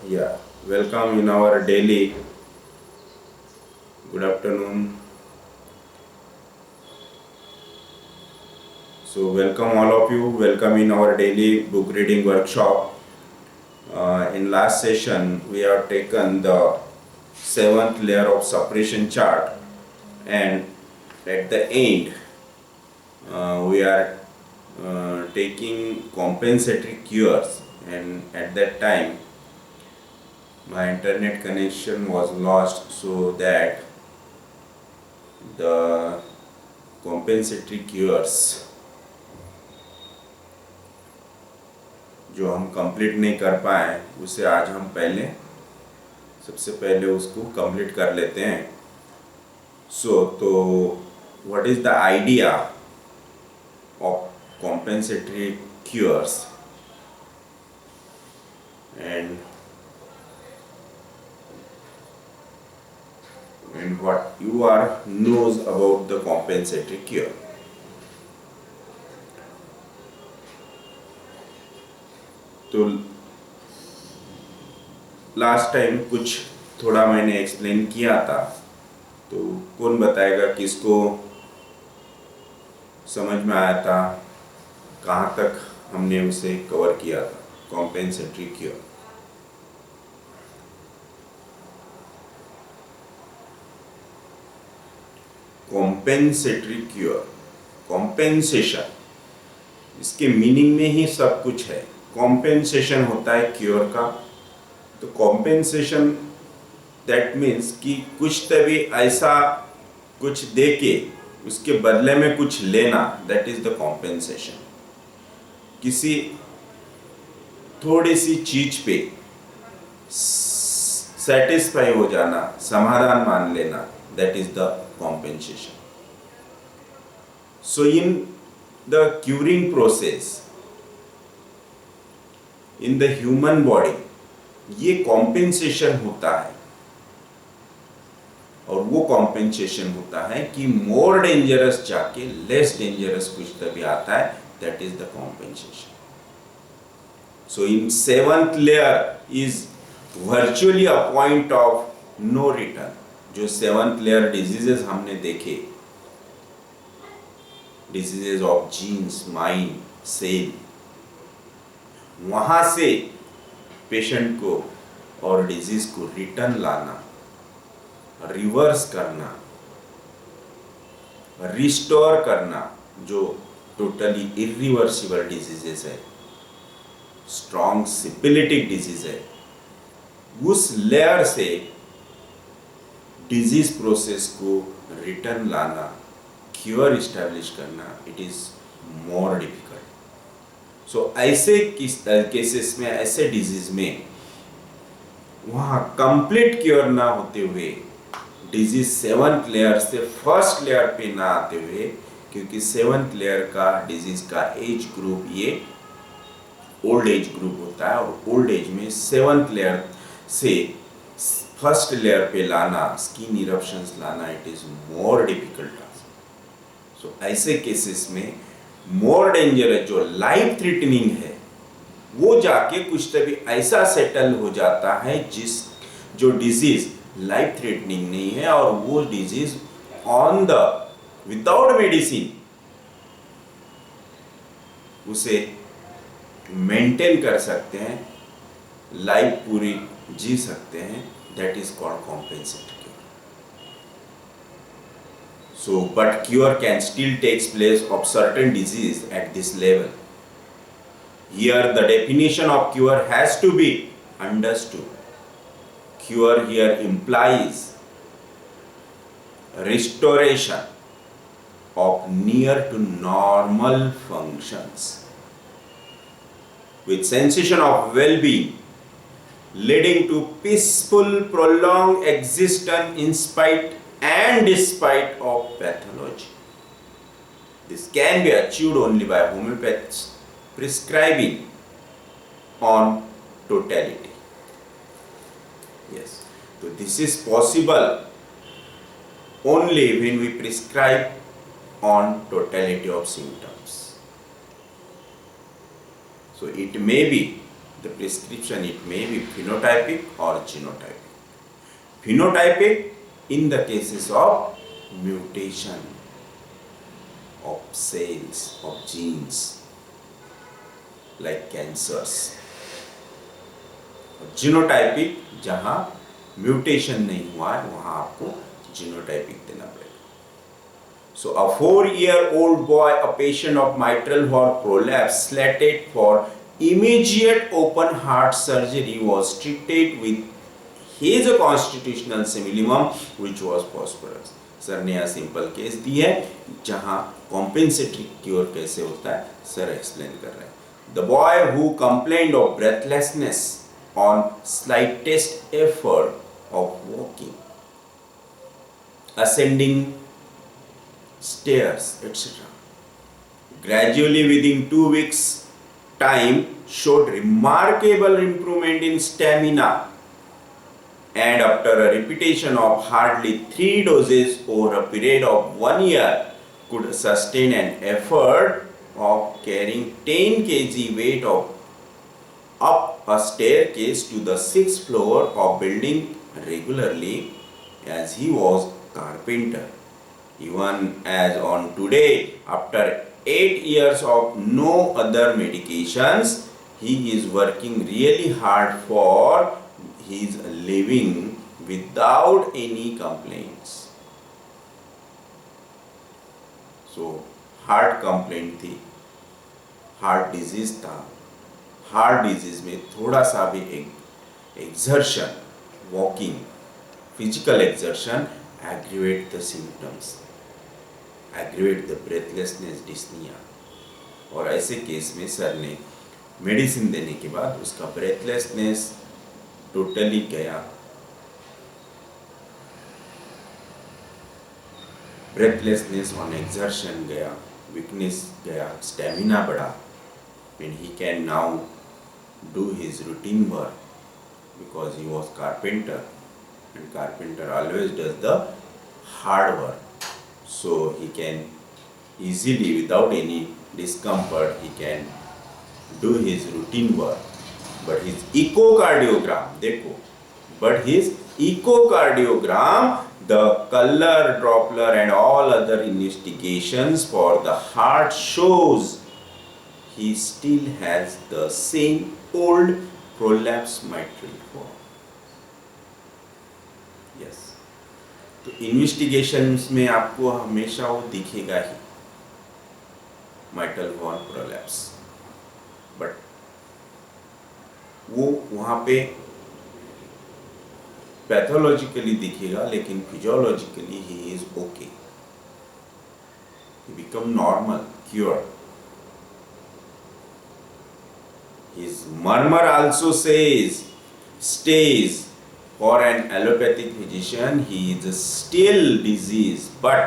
Yeah, welcome in our daily. Good afternoon. So, welcome all of you. Welcome in our daily book reading workshop. In last session, we have taken the seventh layer of separation chart, and at the end, we are taking compensatory cures. And at that time, my internet connection was lost, so that the compensatory cures जो हम complete नहीं कर पाए उसे आज हम सबसे पहले उसको कंप्लीट कर लेते हैं. तो what is the idea of compensatory cures and what you are knows about the compensatory cure. तो लास्ट टाइम कुछ थोड़ा मैंने एक्सप्लेन किया था, तो कौन बताएगा किसको समझ में आया था, कहाँ तक हमने उसे कवर किया था. Compensatory cure. Compensatory cure, compensation, इसके मीनिंग में ही सब कुछ है. कॉम्पेंसेशन होता है क्योर का. तो कॉम्पेंसेशन दैट मीन्स कि कुछ तभी ऐसा कुछ दे के उसके बदले में कुछ लेना, दैट इज द कॉम्पेंसेशन. किसी थोड़ी सी चीज पे सेटिस्फाई हो जाना, समाधान मान लेना, that is the compensation. So in the curing process in the human body ये कॉम्पेंसेशन होता है, और वो कॉम्पेंसेशन होता है कि मोर डेंजरस जाके लेस डेंजरस कुछ तभी आता है, that is the compensation. So in seventh layer is virtually a point of no return. जो सेवंथ लेयर डिजीजेस हमने देखे, diseases of genes, mind, cell, वहां से पेशेंट को और डिजीज को रिटर्न लाना, रिवर्स करना, रिस्टोर करना, जो टोटली इरिवर्सिबल डिजीजेस है, स्ट्रॉन्ग सिपिलिटिक डिजीज है, उस लेयर से डिजीज प्रोसेस को रिटर्न लाना, क्योर इस्टेब्लिश करना, इट इज मोर डिफिकल्ट. सो ऐसे केसेस में, ऐसे डिजीज में वहाँ कंप्लीट क्योर ना होते हुए, डिजीज सेवंथ लेयर से फर्स्ट लेयर पे ना आते हुए, क्योंकि सेवंथ लेयर का डिजीज का एज ग्रुप ये ओल्ड एज ग्रुप होता है, और ओल्ड एज में सेवंथ लेयर से फर्स्ट लेयर पे लाना, स्किन इरप्शंस लाना, इट इज मोर डिफिकल्ट. सो ऐसे केसेस में मोर डेंजरस जो लाइफ थ्रेटनिंग है, वो जाके कुछ तभी ऐसा सेटल हो जाता है जो डिजीज लाइफ थ्रेटनिंग नहीं है, और वो disease on the without medicine उसे मेंटेन कर सकते हैं, लाइफ पूरी जी सकते हैं, that is called compensatory. So, but cure can still takes place of certain disease at this level. Here, the definition of cure has to be understood. Cure here implies restoration of near to normal functions with sensation of well-being, leading to peaceful, prolonged existence in spite and despite of pathology. This can be achieved only by homeopaths prescribing on totality. Yes, so this is possible only when we prescribe on totality of symptoms. So it may be the prescription, it may be phenotypic or genotypic. Phenotypic in the cases of mutation of cells, of genes, like cancers. Genotypic जहां mutation नहीं हुआ है वहां आपको genotypic देना पड़ेगा. So a 4-year-old boy, a patient of mitral valve prolapse, slated for immediate open heart surgery, was treated with his constitutional simillimum, which was phosphorus. Sir ने यहाँ सिंपल केस दी है जहां कॉम्पेंसेटरी क्योर कैसे होता है sir explain कर रहे हैं. The boy who complained of breathlessness on slightest effort of walking, ascending stairs, etc., gradually within 2 weeks time showed remarkable improvement in stamina, and after a repetition of hardly 3 doses over a period of 1 year could sustain an effort of carrying 10 kg weight of up a staircase to the 6th floor of building regularly, as he was carpenter. Even as on today, after 8 years of no other medications, he is working really hard for his living without any complaints. So heart complaint थी, heart disease था. Heart disease में थोड़ा सा भी exertion, walking, physical exertion aggravate the symptoms, aggravate the breathlessness, dyspnoea. और ऐसे case में sir ने मेडिसिन देने के बाद उसका ब्रेथलेसनेस टोटली गया, ब्रेथलेसनेस ऑन एक्सर्शन गया, weakness गया, stamina बढ़ा, and he can now do his routine work because he was carpenter, and carpenter always does the hard work, so he can easily without any discomfort he can do his routine work. But his echocardiogram, देखो, but his echocardiogram, the color Doppler and all other investigations for the heart shows he still has the same old prolapsed mitral valve. Yes. तो investigations में आपको हमेशा वो दिखेगा ही mitral valve prolapse, but वो वहाँ पे पैथोलॉजिकली दिखेगा, लेकिन physiologically he is okay, he become normal, cured. His murmur also stays for an allopathic physician he is still diseased, but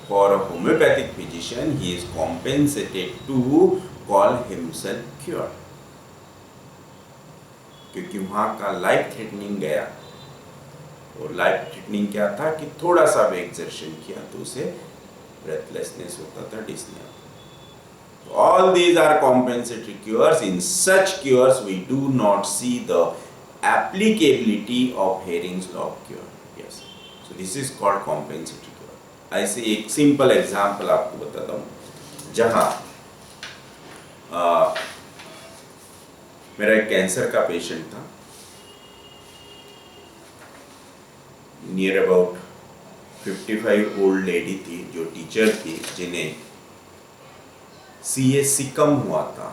for a homeopathic physician he is compensated to call himself cured, क्योंकि वहाँ का life threatening गया. और life threatening क्या था कि थोड़ा सा भी एक्सर्शन किया तो उसे ब्रेथलेसनेस होता था, dyspnoea. All these are compensatory cures. In such cures we do not see the applicability of Hering's law of cure. Yes. So this is called compensatory cure. ऐसे एक सिंपल एग्जाम्पल आपको बताता हूँ जहाँ मेरा एक कैंसर का पेशेंट था, नियर अबाउट 55 ओल्ड लेडी थी जो टीचर थी, जिन्हें सीए सिकम हुआ था,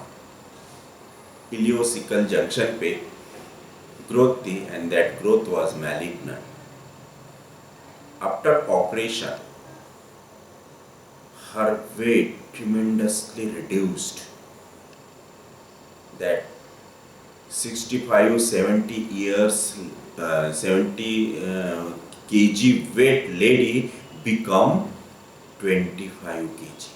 इलियोसिकल जंक्शन पे ग्रोथ थी, and that growth was malignant. After operation her weight tremendously reduced. That 65-70 years 70 kg weight lady become 25 kg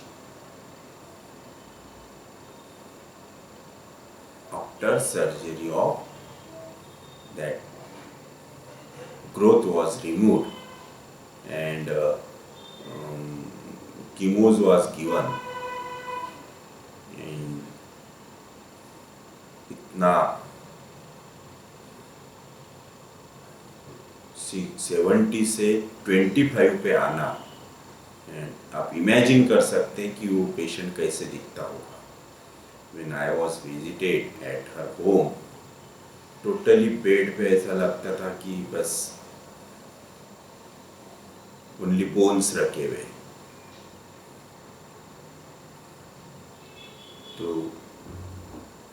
after surgery. Of that growth was removed and chemos was given, and इतना 70 से 25 पे आना, आप imagine कर सकते हैं कि वो पेशेंट कैसे दिखता होगा। When I was visited at her home, totally bed पे ऐसा लगता था कि बस ओनली बोन्स रखे हुए। तो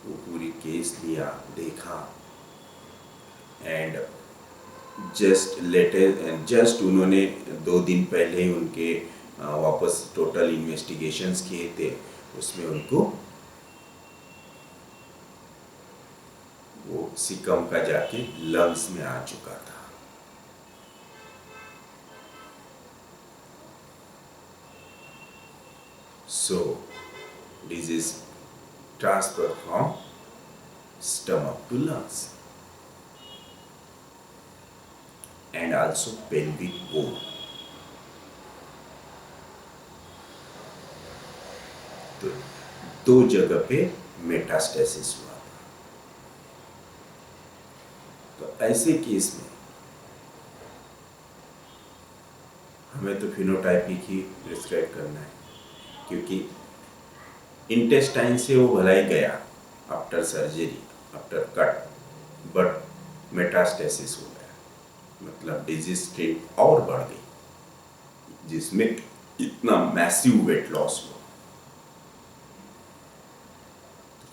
वो पूरी केस लिया, देखा, एंड जस्ट उन्होंने 2 दिन पहले ही उनके वापस टोटल इन्वेस्टिगेशंस किए थे, उसमें उनको वो सिकम का जाके लंग्स में आ चुका था। So disease transfer from stomach to lungs and also pelvic bone. तो 2 जगह पे मेटास्टेसिस हुआ। तो ऐसे केस में हमें तो फिनोटाइपिक ही प्रिस्क्राइब करना है, क्योंकि इंटेस्टाइन से वो भला ही गया after surgery, after cut, but metastasis हो गया, मतलब डिजीज स्टेट और बढ़ गई, जिसमें इतना मैसिव वेट लॉस हुआ।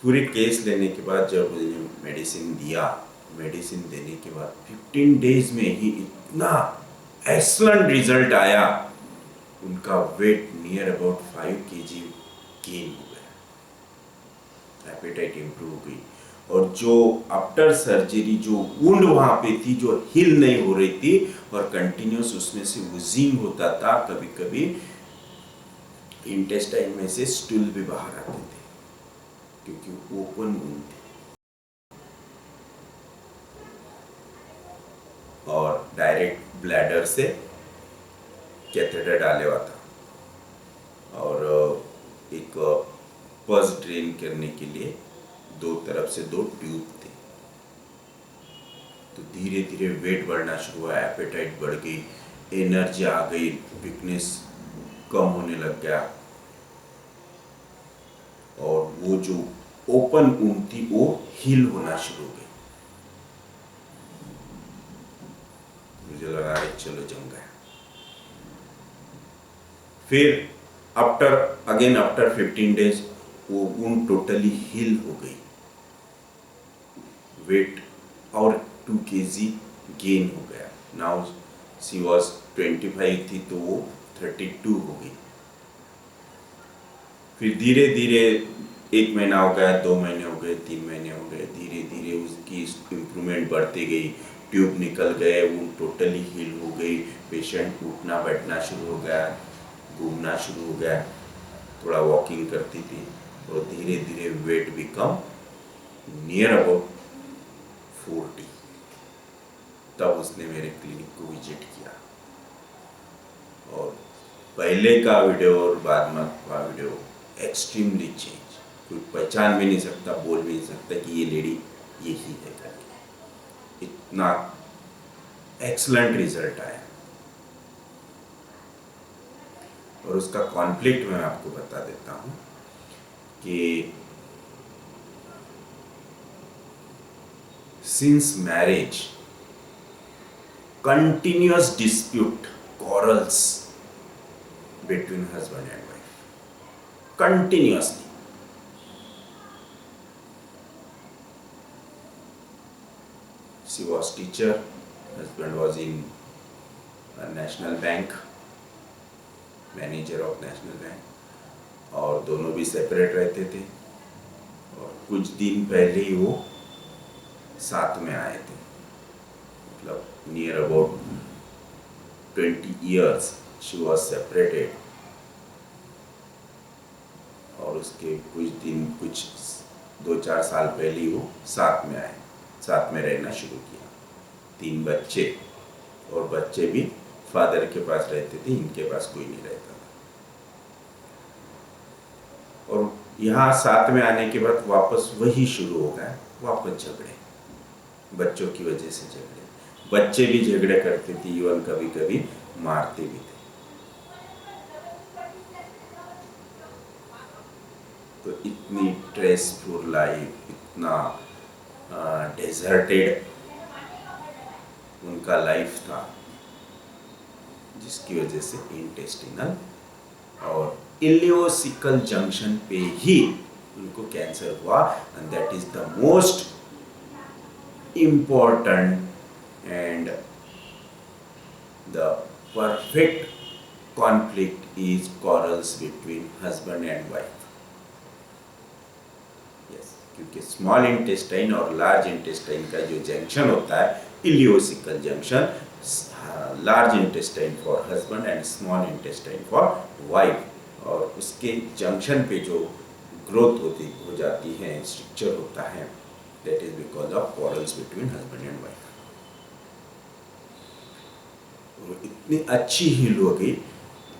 पूरे केस लेने के बाद जब मेडिसिन दिया, मेडिसिन देने के बाद 15 डेज में ही इतना एक्सलेंट रिजल्ट आया, उनका weight near about 5 kg gain हो गया, एपेटाइट इंप्रूव हो गई, और जो आफ्टर सर्जरी जो वुंड वहां पे थी, जो हील नहीं हो रही थी और कंटिन्यूस उसमें से वूजिंग होता था, कभी कभी इंटेस्टाइन में से स्टूल भी बाहर आते थे क्योंकि ओपन वुंड थी। और डायरेक्ट ब्लैडर से कैथेटर डाले हुआ था, और एक पस ड्रेन करने के लिए 2 तरफ से 2 ट्यूब थे। तो धीरे धीरे वेट बढ़ना शुरू हुआ, एपेटाइट बढ़ गई, एनर्जी आ गई, वीकनेस कम होने लग गया, और वो जो ओपन वुंड थी वो हील होना शुरू हो गई। मुझे लगा चलो जम गया। फिर आफ्टर 15 डेज वो वुंड टोटली हील हो गई, वेट और 2 kg गेन हो गया। नाउ शी वॉज 25 थी तो वो 32 हो गई। फिर धीरे धीरे 1 महीना हो गया, 2 महीने हो गए, 3 महीने हो गए, धीरे धीरे उसकी इम्प्रूवमेंट बढ़ती गई, ट्यूब निकल गए, वो टोटली हील हो गई, पेशेंट उठना बैठना शुरू हो गया, घूमना शुरू हो गया, थोड़ा वॉकिंग करती थी, और धीरे धीरे वेट बिकम नियर अबाउट 40। तब उसने मेरे क्लिनिक को विजिट किया, और पहले का वीडियो और बाद में का वीडियो एक्सट्रीमली चेंज। कोई पहचान भी नहीं सकता, बोल भी नहीं सकता कि ये लेडी यही है करके, इतना एक्सलेंट रिजल्ट आया। और उसका कॉन्फ्लिक्ट मैं आपको बता देता हूँ कि since marriage continuous dispute, quarrels between husband and wife, continuously. She was teacher, husband was in a national bank, manager of national bank, और दोनों भी सेपरेट रहते थे, और कुछ दिन पहले ही वो साथ में आए थे, मतलब near about 20 years she was separated, और उसके कुछ 2-4 साल पहले ही वो साथ में आए, साथ में रहना शुरू किया। 3 बच्चे, और बच्चे भी फादर के पास रहते थे, इनके पास कोई नहीं रहता था। और यहाँ साथ में आने के बाद वापस वही शुरू हो गया, वापस झगड़े, बच्चों की वजह से झगड़े। बच्चे भी झगड़े करते थे, इवन कभी कभी मारते भी थे। तो इतनी स्ट्रेसफुल लाइफ, इतना डेजर्टेड उनका लाइफ था, जिसकी वजह से इंटेस्टिनल और इलियोसिकल जंक्शन पे ही उनको कैंसर हुआ। And that is the most important and the perfect conflict is quarrels between husband and wife. Yes, क्योंकि स्मॉल इंटेस्टाइन और लार्ज इंटेस्टाइन का जो जंक्शन होता है, ileocaecal junction, large intestine for husband and small intestine for wife, और उसके junction पे जो ग्रोथ हो जाती है, स्ट्रक्चर होता है, that is because of quarrels between husband and wife. इतनी अच्छी हील हो गई,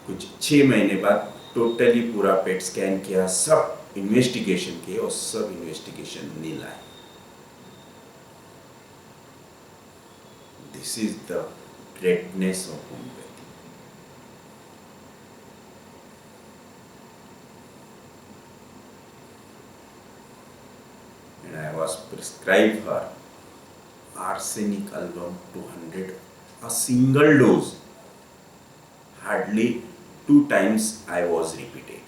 कुछ 6 महीने बाद टोटली पूरा पेट स्कैन किया, सब इन्वेस्टिगेशन किए और सब इन्वेस्टिगेशन नील आए। This is the greatness of homeopathy. And I was prescribed her arsenic album 200, a single dose. Hardly 2 times I was repeated.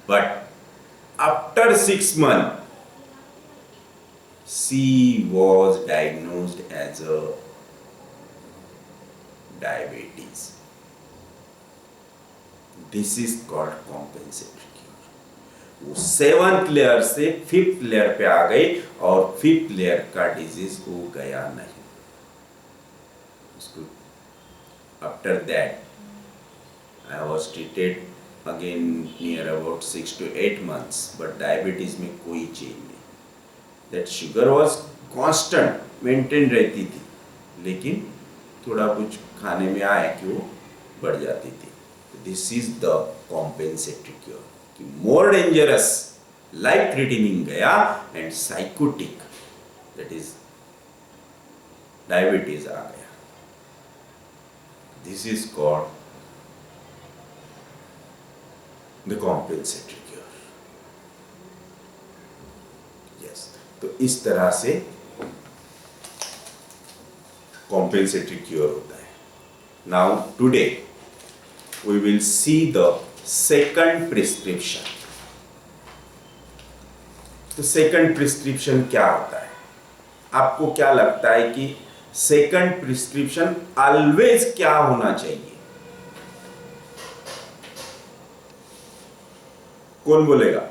But after 6 months, she was diagnosed as a diabetes. This is called compensatory. वो 7th layer से 5th layer पे आ गई और 5th layer का disease वो गया नहीं उसको। After that I was treated again near about 6 to 8 months, but diabetes में कोई चेंज नहीं। That sugar was constant, maintain रहती थी, लेकिन थोड़ा कुछ खाने में आया कि वो बढ़ जाती थी। This is the compensatory cure. More dangerous life threatening गया and psychotic, that is diabetes आ गया। This is called the compensatory cure. Yes, तो इस तरह से कॉम्पेंसेटरी क्योर होता है। Now today we will see the second prescription. तो सेकंड प्रिस्क्रिप्शन क्या होता है? आपको क्या लगता है कि सेकंड प्रिस्क्रिप्शन ऑलवेज क्या होना चाहिए? कौन बोलेगा?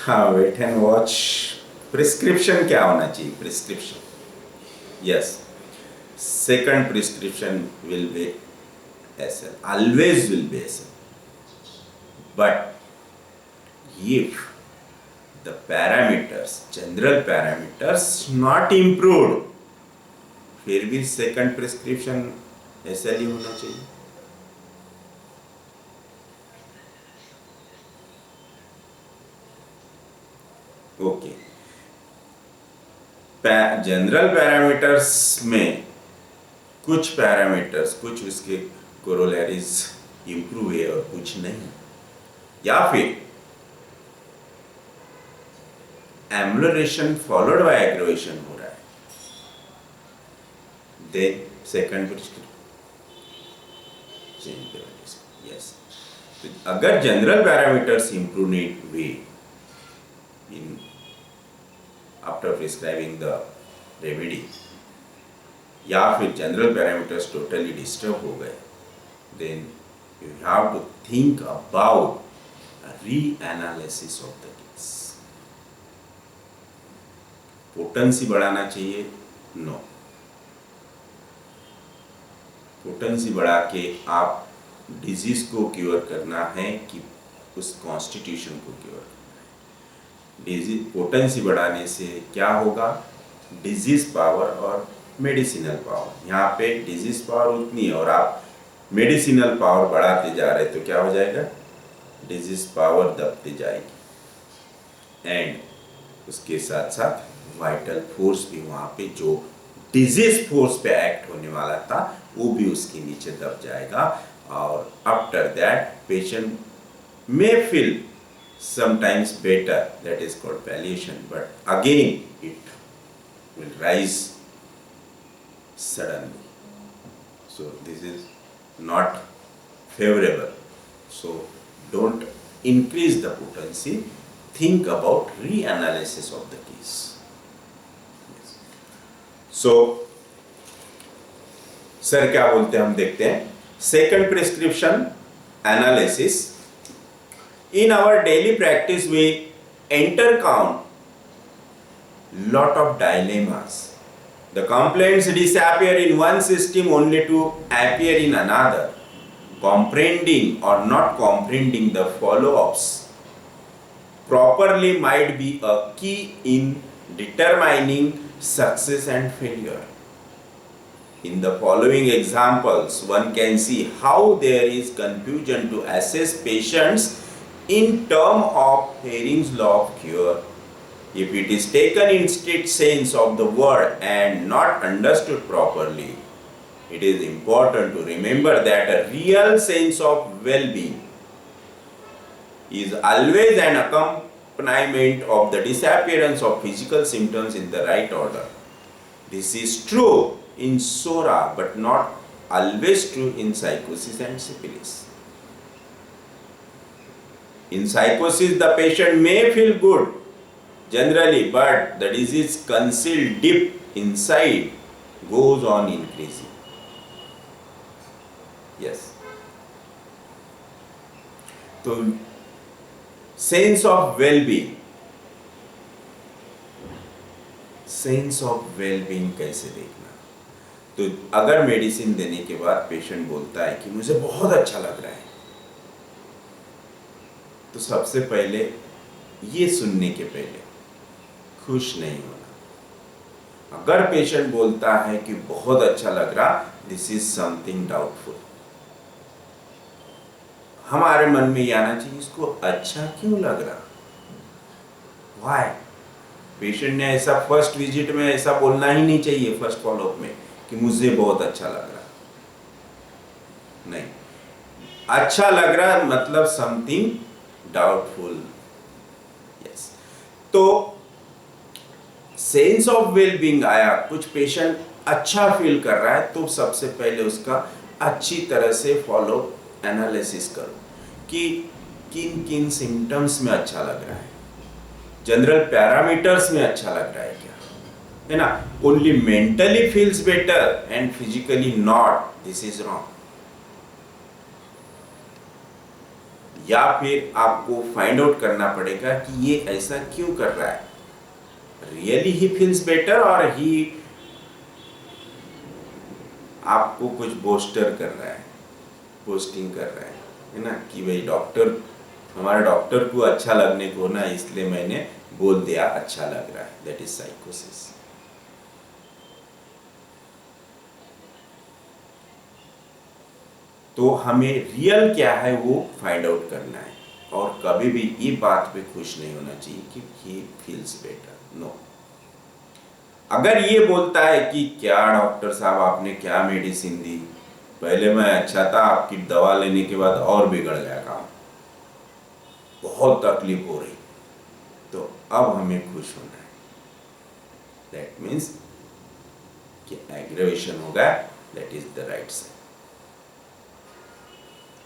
हाँ, वेट एंड वॉच। प्रिस्क्रिप्शन क्या होना चाहिए? Prescription, yes, second prescription will be SL, always will be SL. But if the parameters, general parameters not improved, फिर भी सेकंड प्रिस्क्रिप्शन SL ही होना चाहिए। ओके, जनरल पैरामीटर्स में कुछ पैरामीटर्स, कुछ उसके कोरोलरीज इंप्रूव है और कुछ नहीं, या फिर एम्लोरेशन फॉलोड बाय एग्रेवेशन हो रहा है, देन सेकंड प्रिस्क्रिप्शन। यस, अगर जनरल पैरामीटर्स इंप्रूव नहीं हुए in after prescribing the remedy, या फिर जनरल पैरामीटर्स टोटली डिस्टर्ब हो गए, then you have to think about a reanalysis of the case. Potency बढ़ाना चाहिए? नो। पोटेंसी बढ़ा के आप डिजीज को क्योर करना है कि उस कॉन्स्टिट्यूशन को क्योर करना है? डिजीज पोटेंसी बढ़ाने से क्या होगा? डिजीज पावर और मेडिसिनल पावर। यहाँ पे डिजीज पावर उतनी है और आप मेडिसिनल पावर बढ़ाते जा रहे तो क्या हो जाएगा, डिजीज पावर दबती जाएगी एंड उसके साथ साथ वाइटल फोर्स भी वहां पे जो डिजीज फोर्स पे एक्ट होने वाला था वो भी उसके नीचे दब जाएगा और after that patient may feel sometimes better, that is called palliation, but again it will rise suddenly. So this is not favorable. So don't increase the potency, think about reanalysis of the case. Yes. So sir क्या बोलते हैं हम देखते हैं, second prescription analysis. In our daily practice, we encounter lot of dilemmas. The complaints disappear in one system only to appear in another. Comprehending or not comprehending the follow-ups properly might be a key in determining success and failure. In the following examples, one can see how there is confusion to assess patients in terms of Hering's law of cure. If it is taken in strict sense of the word and not understood properly, it is important to remember that a real sense of well-being is always an accompaniment of the disappearance of physical symptoms in the right order. This is true in SORA but not always true in psychosis and syphilis. In psychosis, the patient may feel good generally, but the disease concealed deep inside goes on increasing. Yes. तो sense of well-being, sense of wellbeing कैसे देखना. तो अगर medicine देने के बाद patient बोलता है कि मुझे बहुत अच्छा लग रहा है, तो सबसे पहले ये सुनने के पहले खुश नहीं होना. अगर पेशेंट बोलता है कि बहुत अच्छा लग रहा, दिस इज समथिंग डाउटफुल. हमारे मन में ये आना चाहिए इसको अच्छा क्यों लग रहा, व्हाई. पेशेंट ने ऐसा फर्स्ट विजिट में ऐसा बोलना ही नहीं चाहिए, फर्स्ट फॉलोअप में कि मुझे बहुत अच्छा लग रहा. नहीं, अच्छा लग रहा मतलब समथिंग डाउटफुल. यस. तो सेंस ऑफ वेलबींग आया, कुछ पेशेंट अच्छा फील कर रहा है, तो सबसे पहले उसका अच्छी तरह से फॉलो एनालिसिस करो कि किन किन सिम्टम्स में अच्छा लग रहा है, जनरल पैरामीटर्स में अच्छा लग रहा है क्या, है ना. Only mentally feels better and physically not, this is wrong. या फिर आपको फाइंड आउट करना पड़ेगा कि ये ऐसा क्यों कर रहा है. रियली ही फील्स बेटर और ही आपको कुछ बोस्टर कर रहा है, पोस्टिंग कर रहा है ना, कि भाई डॉक्टर, हमारे डॉक्टर को अच्छा लगने को ना, इसलिए मैंने बोल दिया अच्छा लग रहा है. दैट इज साइकोसिस. तो हमें रियल क्या है वो फाइंड आउट करना है, और कभी भी ये बात पे खुश नहीं होना चाहिए कि ही फील्स बेटर. नो. अगर ये बोलता है कि क्या डॉक्टर साहब आपने क्या मेडिसिन दी, पहले मैं अच्छा था, आपकी दवा लेने के बाद और बिगड़ गया काम, बहुत तकलीफ हो रही, तो अब हमें खुश होना है. दैट मीन्स कि एग्रेवेशन होगा, that is the right side.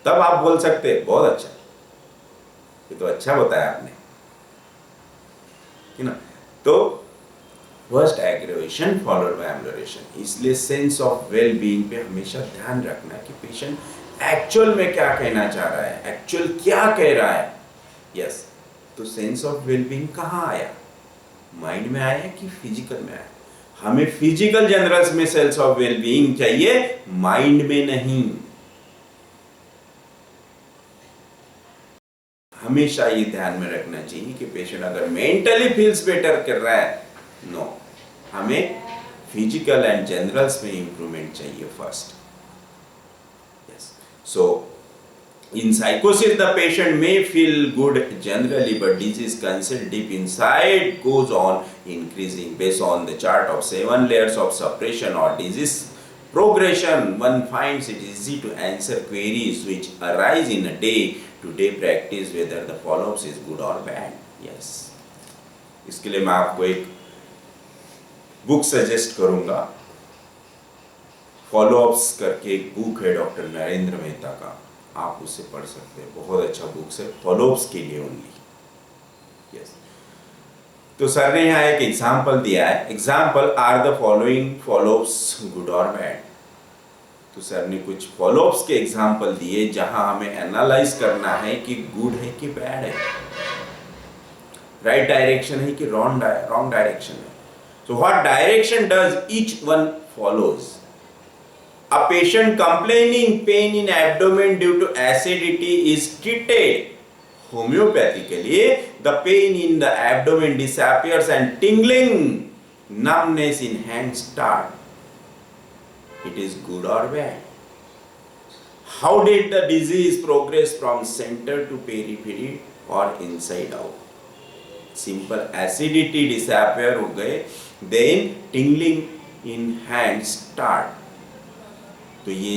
तब आप बोल सकते हैं बहुत अच्छा, ये तो अच्छा बताया आपने, है ना. तो फर्स्ट एग्रेवेशन फॉलोड बाय एम्लोरेशन. इसलिए सेंस ऑफ वेल बीइंग पे हमेशा ध्यान रखना कि पेशेंट एक्चुअल में क्या कहना चाह रहा है, एक्चुअल क्या कह रहा है. यस. तो सेंस ऑफ वेल बीइंग कहाँ आया, माइंड में आया कि फिजिकल में आया. हमें फिजिकल जनरल्स में सेंस ऑफ वेल बीइंग चाहिए, माइंड में नहीं. हमेशा ये ध्यान में रखना चाहिए कि पेशेंट अगर मेंटली फील्स बेटर कर रहा है, नो, हमें फिजिकल एंड जनरल्स में इंप्रूवमेंट चाहिए first. Yes. So in psychosis, the patient may feel good generally, but disease concealed deep inside goes on increasing. Based on the chart of 7 layers of suppression or disease progression, one finds it easy to answer queries which arise in a day-to-day practice, whether the follow-ups is good or bad. Yes. इसके लिए मैं आपको एक book suggest करूंगा. Follow-ups करके एक book है doctor Narendra Mehta का, आप उसे पढ़ सकते हैं. बहुत अच्छा बुक है फॉलोअप्स के लिए ओनली. यस. तो सर ने यहाँ एक एग्जाम्पल दिया है. Example are the following followups good और बैड. तो सर ने कुछ फॉलोअप्स के एग्जाम्पल दिए जहां हमें एनालाइज करना है कि गुड है कि बैड है, राइट डायरेक्शन है कि रॉन्ग डायरेक्शन है. So what direction does each one follows. A patient complaining pain in abdomen due to acidity is treated homeopathically. The pain in the abdomen disappears and tingling, numbness in hands start. It is good or bad. How did the disease progress from center to periphery or inside out? Simple. Acidity disappear हो गए, then tingling in hands start. तो ये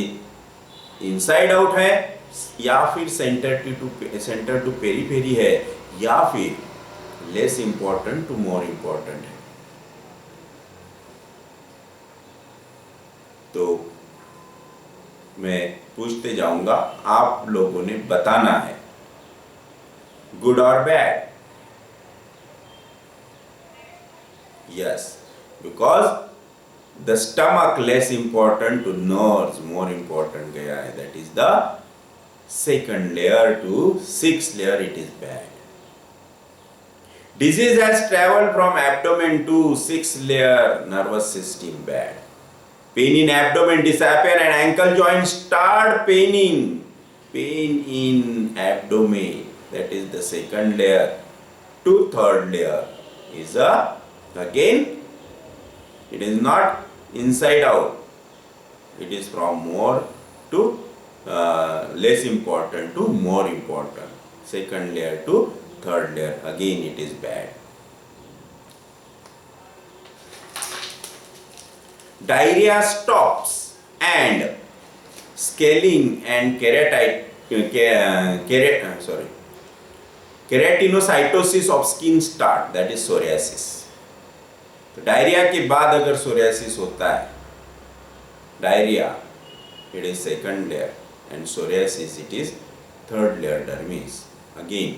inside out है या फिर centre to periphery है या फिर less important to more important है. तो मैं पूछते जाऊंगा, आप लोगों ने बताना है गुड और bad. Yes, because the stomach less important to nerves, more important gaya hai. That is the second layer to sixth layer. It is bad. Disease has traveled from abdomen to sixth layer nervous system. Bad. Pain in abdomen disappear and ankle joint start paining. Pain in abdomen, that is the second layer to third layer, is again it is not inside out. It is from more to less important to more important. Second layer to third layer. Again it is bad. Diarrhea stops and scaling and keratinocytosis of skin start. That is psoriasis. तो diarrhoea के बाद अगर psoriasis होता है, diarrhoea it is second layer and psoriasis it is third layer dermis. Again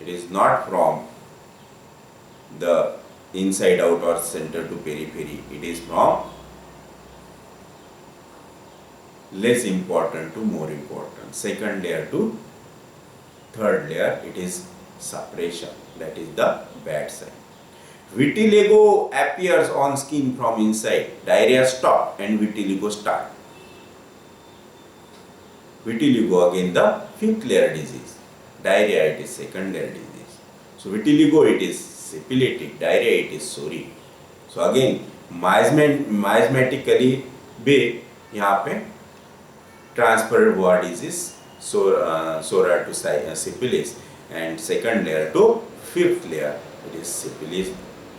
it is not from the inside out और centre to periphery. It is from less important to more important. Second layer to third layer it is suppression. That is the bad side. Vitiligo appears on skin from inside. Diarrhea stop and vitiligo start. Vitiligo again the fifth layer disease. Diarrhea it is second layer disease. So vitiligo it is syphilitic. Diarrhea it is sori. So again miasmatically भी यहाँ पे transfer हुआ disease psora to syphilis and second layer to fifth layer it is syphilis.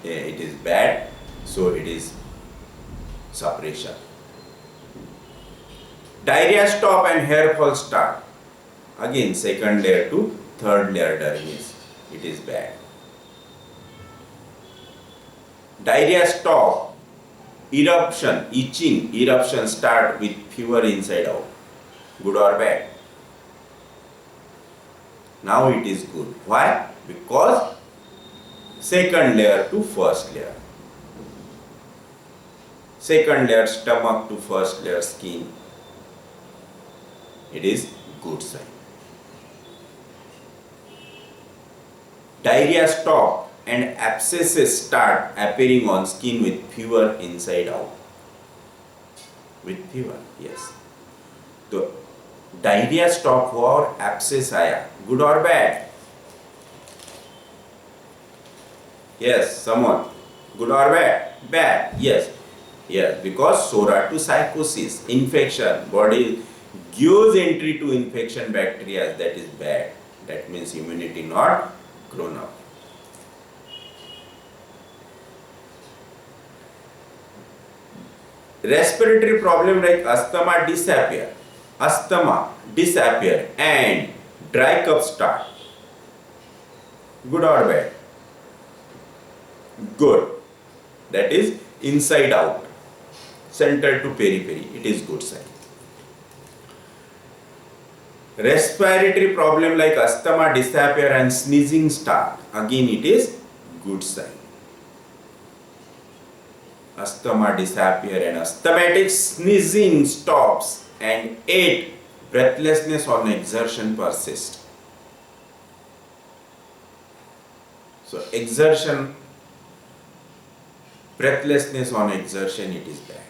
It is bad, so it is suppression. Diarrhea stop and hair fall start. Again second layer to third layer dermis. It is bad. Diarrhea stop, eruption, itching, eruption start with fever inside out. Good or bad? Now it is good. Why? Because second layer to first layer. Second layer stomach to first layer skin. It is good sign. Diarrhea stop and abscesses start appearing on skin with fever inside out. With fever, yes. तो diarrhea stop हुआ और abscess आया. Good or bad? Yes, someone. Good or bad? Bad. Yes. Yes, because psoriasis, infection, body gives entry to infection bacteria, that is bad. That means immunity not grown up. Respiratory problem like asthma disappear and dry cough start. Good or bad? Good. That is inside out, center to periphery. It is good sign. Respiratory problem like asthma disappear and sneezing start. Again it is good sign. Asthma disappear and asthmatic sneezing stops, and 8 breathlessness on exertion persists. So exertion, breathlessness on exertion, it is bad.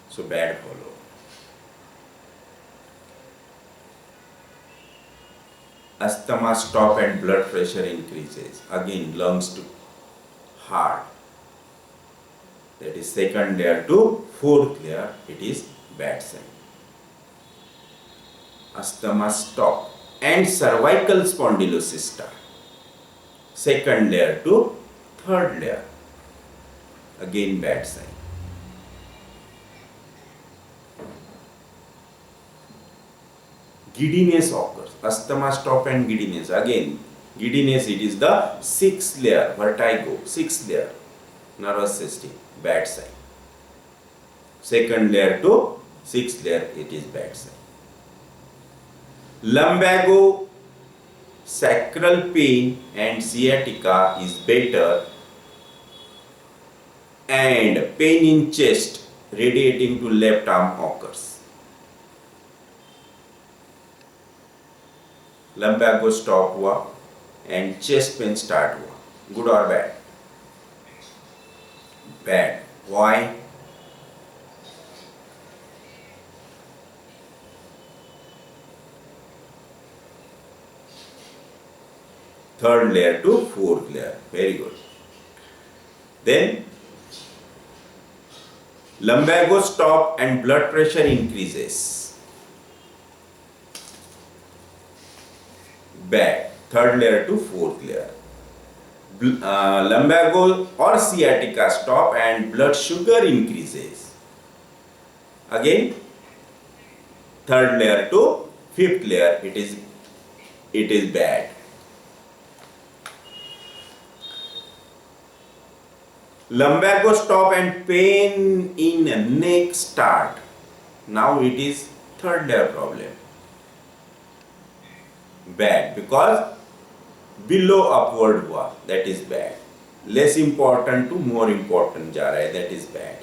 So bad follow. Asthma stop and blood pressure increases. Again lungs to heart. That is second layer to fourth layer. It is bad sign. Asthma stop and cervical spondylosis start. Second layer to third layer. Again bad sign. Giddiness occurs. Asthma stop and giddiness. Again, giddiness, it is the sixth layer, vertigo, sixth layer, nervous system, bad sign. Second layer to sixth layer, it is bad sign. Lumbago, sacral pain and sciatica is better, and pain in chest radiating to left arm occurs. Lumbago stop हुआ and chest pain start हुआ. Good or bad? Bad. Why? Third layer to fourth layer. Very good. Then lumbago stop and blood pressure increases. Bad. Third layer to fourth layer. Lumbago or sciatica stop and blood sugar increases. Again, third layer to fifth layer, it is bad. Lumbago stop and pain in neck start. Now it is third layer problem. Bad, because below upward हुआ, that is bad. Less important to more important जा रहा है, that is bad.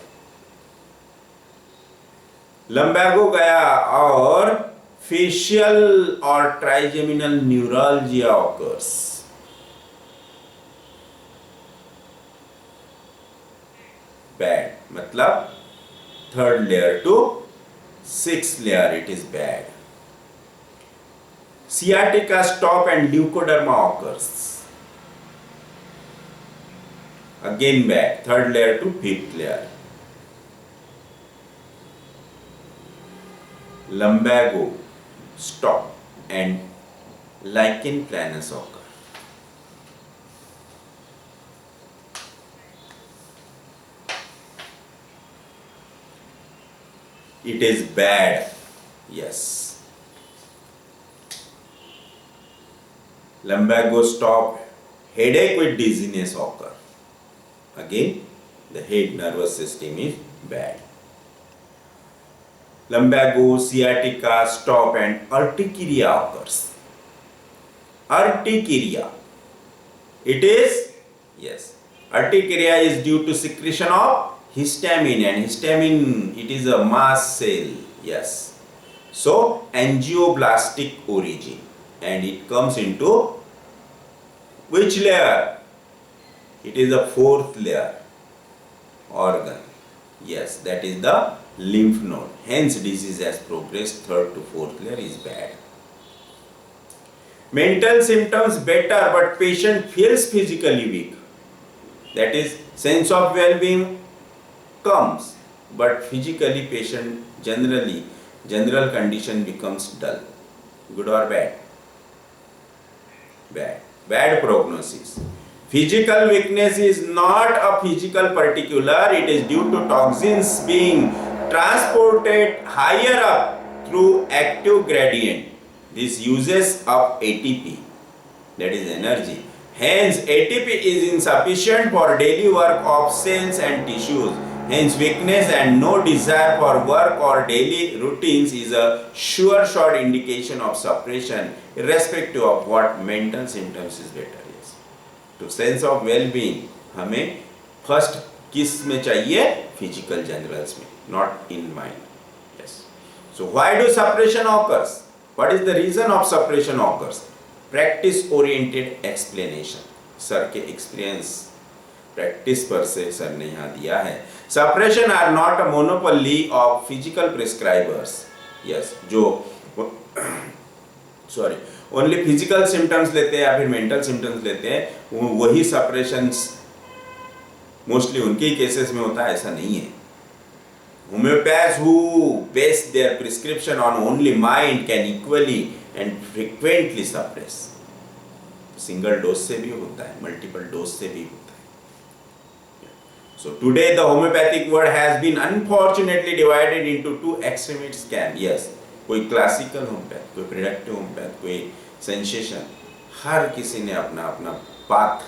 Lumbago गया और facial or trigeminal neuralgia occurs. Bad, मतलब third layer to sixth layer, it is bad. Sciatica stop and leukoderma occurs. Again bad. Third layer to fifth layer. Lumbago stop and lichen planus occur. It is bad. Yes. Lumbago stop, headache with dizziness occur. Again, the head nervous system is bad. Lumbago, sciatica stop and urticaria occurs. Urticaria. It is, yes, urticaria is due to secretion of histamine, and histamine, it is a mast cell, yes. So, angioblastic origin, and it comes into which layer? It is the fourth layer organ. Yes, that is the lymph node. Hence, disease has progressed. Third to fourth layer is bad. Mental symptoms better, but patient feels physically weak. That is, sense of well-being comes, but physically patient general condition becomes dull. Good or bad? Bad prognosis. Physical weakness is not a physical particular, it is due to toxins being transported higher up through active gradient. This uses up ATP, that is energy. Hence, ATP is insufficient for daily work of cells and tissues. Hence, weakness and no desire for work or daily routines is a sure shot indication of suppression, irrespective of what mental symptoms is better. Yes. तो sense of well being हमें first किस में चाहिए? Physical generals में, not in mind. Yes. So why do suppression occurs? What is the reason of suppression occurs? Practice oriented explanation. Sir के experience practice पर से sir ने यहाँ दिया है. Suppression are not a monopoly of physical prescribers. Yes, जो sorry only physical symptoms लेते हैं या फिर मेंटल सिम्टम्स लेते हैं, वही सप्रेशंस मोस्टली उनके ही केसेस में होता है, ऐसा नहीं है. Homoeopaths who base their prescription on only mind can equally and frequently suppress. Single dose से भी होता है, मल्टीपल डोज से भी होता है. So today the homeopathic world has been unfortunately divided into two extremist camp. Yes, कोई classical homeopath, कोई प्रिडिक्टिव होम्योपैथ, कोई सेंसेशन, हर किसी ने अपना अपना पाथ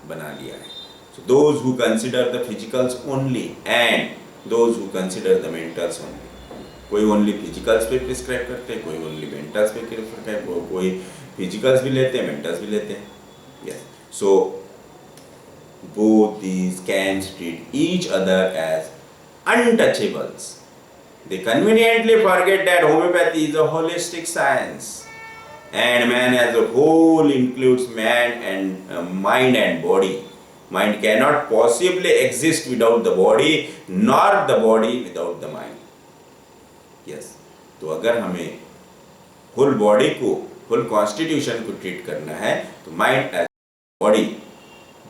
बना लिया है. So those who consider the physicals only and those who consider the mentals only. कोई ओनली फिजिकल्स पे प्रिस्क्राइब करते हैं, कोई ओनली मेंटल्स पे प्रिस्क्राइब, कोई फिजिकल्स भी लेते हैं, मेंटल्स भी लेते हैं. Yes. So both these camps treat each other as untouchables. They conveniently forget that homeopathy is a holistic science and man as a whole includes man and mind and body. Mind cannot possibly exist without the body, nor the body without the mind. Yes. तो अगर हमें full body को, full constitution को treat करना है तो mind as body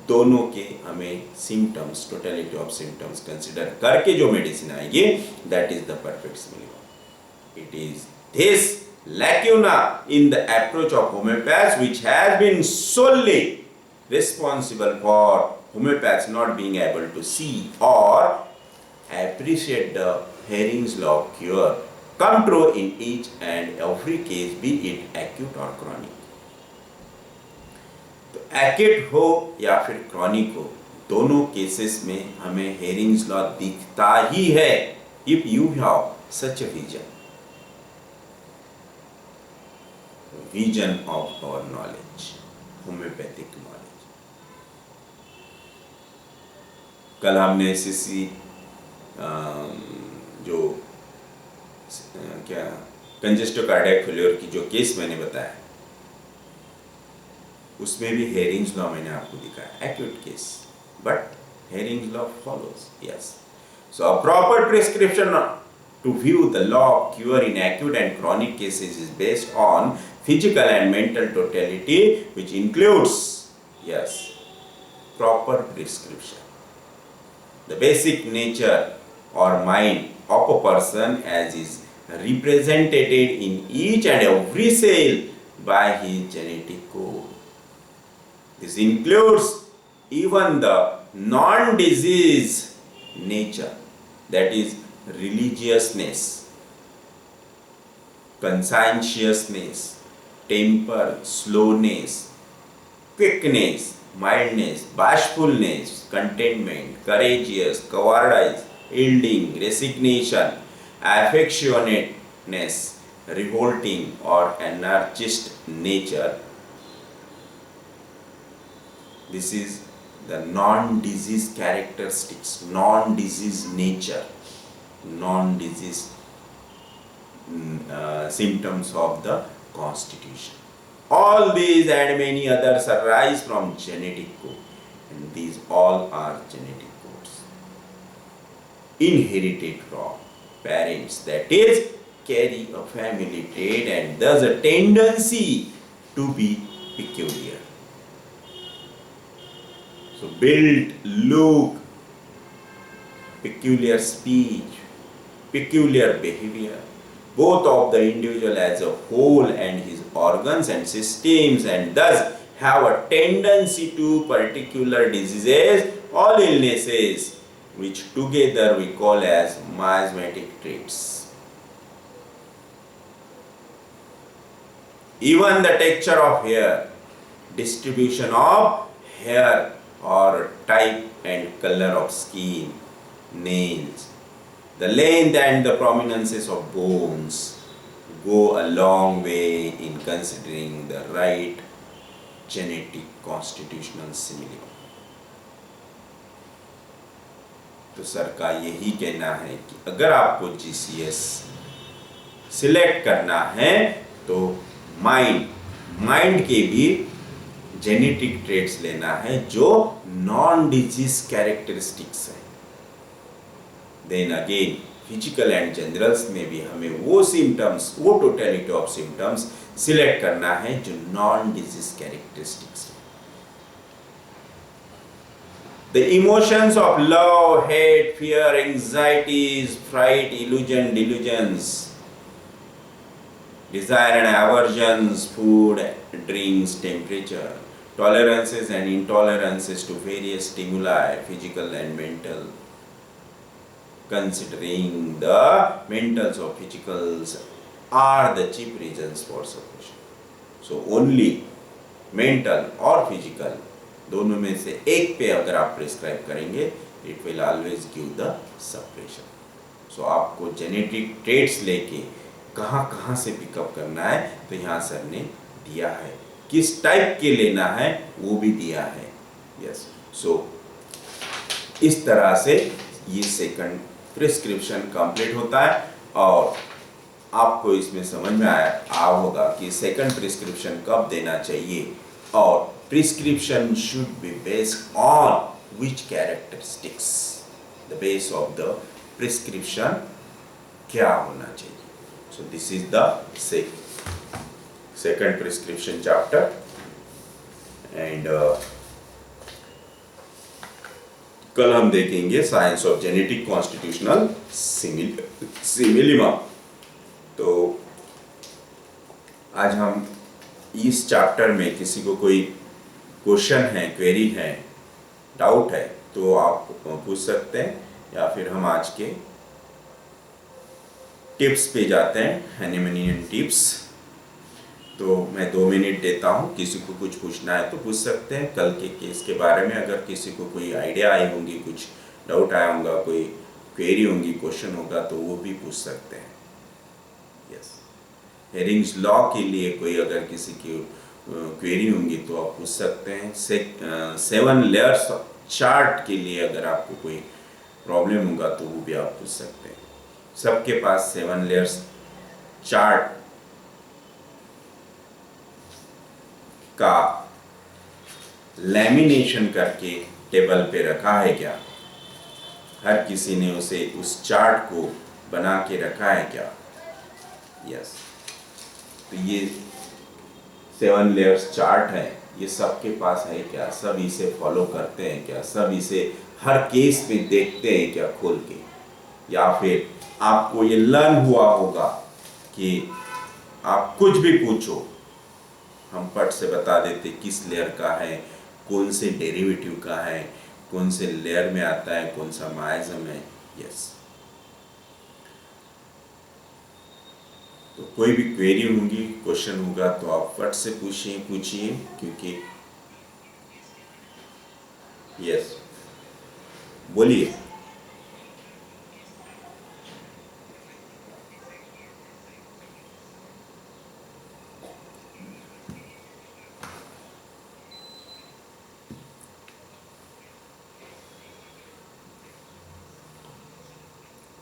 दोनों के हमें symptoms, totality of symptoms consider करके जो मेडिसिन आएगी, that is the perfect simile. It is this lacuna in the approach of homeopaths which has been solely responsible for homeopaths not being able to see or appreciate the Hering's law of cure come true in each and every case, be it acute or chronic. तो acute हो या फिर chronic हो, दोनों cases में हमें Hering's law दिखता ही है. If you have such a vision of our knowledge, homeopathic knowledge. कल हमने एसएससी जो क्या कंजेस्टिव कार्डियक फेलियर की जो केस मैंने बताया, उसमें भी हेरिंग्स लॉ मैंने आपको दिखाया, acute case, but Hering's law follows. Yes. So a proper prescription to view the law of cure in acute and chronic cases is based on physical and mental totality, which includes, yes, proper prescription. The basic nature or mind of a person as is represented in each and every cell by his genetic code. This includes even the non-disease nature, that is religiousness, conscientiousness, temper, slowness, quickness, mildness, bashfulness, contentment, courageous, cowardice, yielding, resignation, affectionateness, revolting or anarchist nature. This is the non-disease characteristics, non-disease nature, non-disease symptoms of the constitution. All these and many others arise from genetic code, and these all are genetic codes inherited from parents, that is, carry a family trait and thus a tendency to be peculiar. So build, look, peculiar speech, peculiar behavior, both of the individual as a whole and his organs and systems, and thus have a tendency to particular diseases or illnesses, which together we call as miasmatic traits. Even the texture of hair, distribution of hair or type and color of skin, nails, the length and the prominences of bones go a long way in considering the right genetic constitutional simile. तो sir का यही कहना है कि अगर आपको GCS select करना है तो माइंड के भी जेनेटिक ट्रेट्स लेना है जो नॉन डिजीज कैरेक्टरिस्टिक्स है। Then again physical and generals में भी हमें वो सिम्टम्स, वो टोटलिटी ऑफ सिम्टम्स सिलेक्ट करना है जो नॉन डिजीज कैरेक्टरिस्टिक्स है। The emotions of love, hate, fear, anxieties, fright, illusion, delusions, desire and aversions, food, drinks, temperature, tolerances and intolerances to various stimuli, physical and mental, considering the mentals or physicals are the chief reasons for suppression. So only mental or physical, दोनों में से एक पे अगर आप prescribe करेंगे, it will always give the suppression. So आपको genetic traits लेके कहाँ कहाँ से पिकअप करना है, तो यहाँ सर ने दिया है, किस टाइप के लेना है वो भी दिया है। यस, सो इस तरह से ये सेकंड प्रिस्क्रिप्शन कंप्लीट होता है और आपको इसमें समझ में आया होगा कि सेकंड प्रिस्क्रिप्शन कब देना चाहिए और prescription should be based on which characteristics, the base of the prescription क्या होना चाहिए। So this is the second prescription chapter and कल हम देखेंगे साइंस ऑफ जेनेटिक कॉन्स्टिट्यूशनल सिमिलिमा। तो आज हम इस चैप्टर में किसी को कोई क्वेश्चन है, क्वेरी है, डाउट है तो आप पूछ सकते हैं, या फिर हम आज के टिप्स पे जाते हैं, हैनिमैनियन टिप्स। तो मैं 2 मिनट देता हूँ, किसी को कुछ पूछना है तो पूछ सकते हैं कल के केस के बारे में। अगर किसी को कोई आइडिया आई होंगी, कुछ डाउट आया होगा, कोई क्वेरी होंगी, क्वेश्चन होगा तो वो भी पूछ सकते हैं। यस, हेरिंग्स लॉ के लिए कोई अगर किसी की क्वेरी होंगी तो आप पूछ सकते हैं। 7 लेयर्स चार्ट के लिए अगर आपको कोई प्रॉब्लम होगा तो वो भी आप पूछ सकते हैं। सबके पास 7 लेयर्स चार्ट का लैमिनेशन करके टेबल पे रखा है क्या? हर किसी ने उस चार्ट को बना के रखा है क्या? यस, तो ये 7 लेयर्स चार्ट है, ये सबके पास है क्या? सब इसे फॉलो करते हैं क्या? सब इसे हर केस पे देखते हैं क्या खोल के? या फिर आपको ये लर्न हुआ होगा कि आप कुछ भी पूछो, हम पट से बता देते किस लेयर का है, कौन से डेरिवेटिव का है, कौन से लेयर में आता है, कौन सा माइज़म है। यस, तो कोई भी क्वेरी होंगी, क्वेश्चन होगा तो आप फट से पूछिए क्योंकि यस, बोलिए।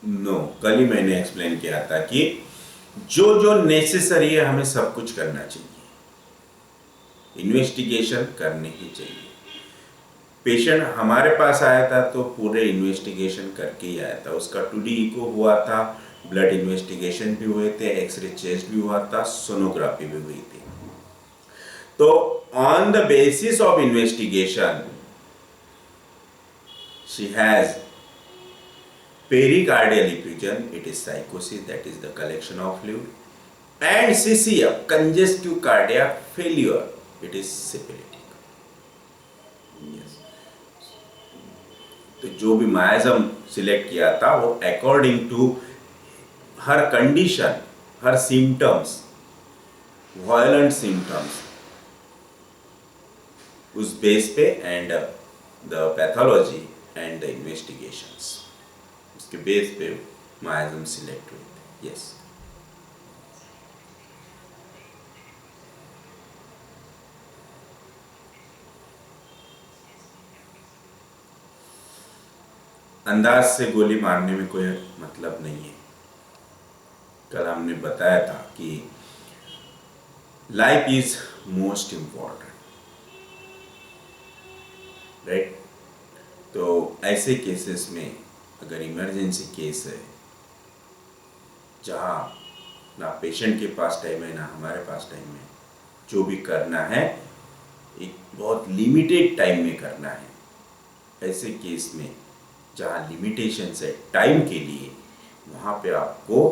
नो, कल ही मैंने एक्सप्लेन किया था कि जो नेसेसरी है हमें सब कुछ करना चाहिए, इन्वेस्टिगेशन करनी ही चाहिए। पेशेंट हमारे पास आया था तो पूरे इन्वेस्टिगेशन करके ही आया था। उसका 2D इको हुआ था, ब्लड इन्वेस्टिगेशन भी हुए थे, एक्सरे चेस्ट भी हुआ था, सोनोग्राफी भी हुई थी। तो on the basis of investigation she has Pericardial effusion, it is psychosis, that is the collection of fluid. And CCM, congestive cardiac failure, it is syphilitic. Yes. तो जो भी मायाजम सिलेक्ट किया था वो अकॉर्डिंग टू हर कंडीशन, हर symptoms, violent symptoms, उस base पे and the pathology and the investigations, उसके बेस पे मायाजम सिलेक्ट हुए थे. यस. अंदाज से गोली मारने में कोई मतलब नहीं है. कल हमने बताया था कि life is most important, right. तो ऐसे केसेस में अगर इमरजेंसी केस है जहाँ ना पेशेंट के पास टाइम है ना हमारे पास टाइम है, जो भी करना है एक बहुत लिमिटेड टाइम में करना है. ऐसे केस में जहाँ लिमिटेशंस है टाइम के लिए, वहाँ पे आपको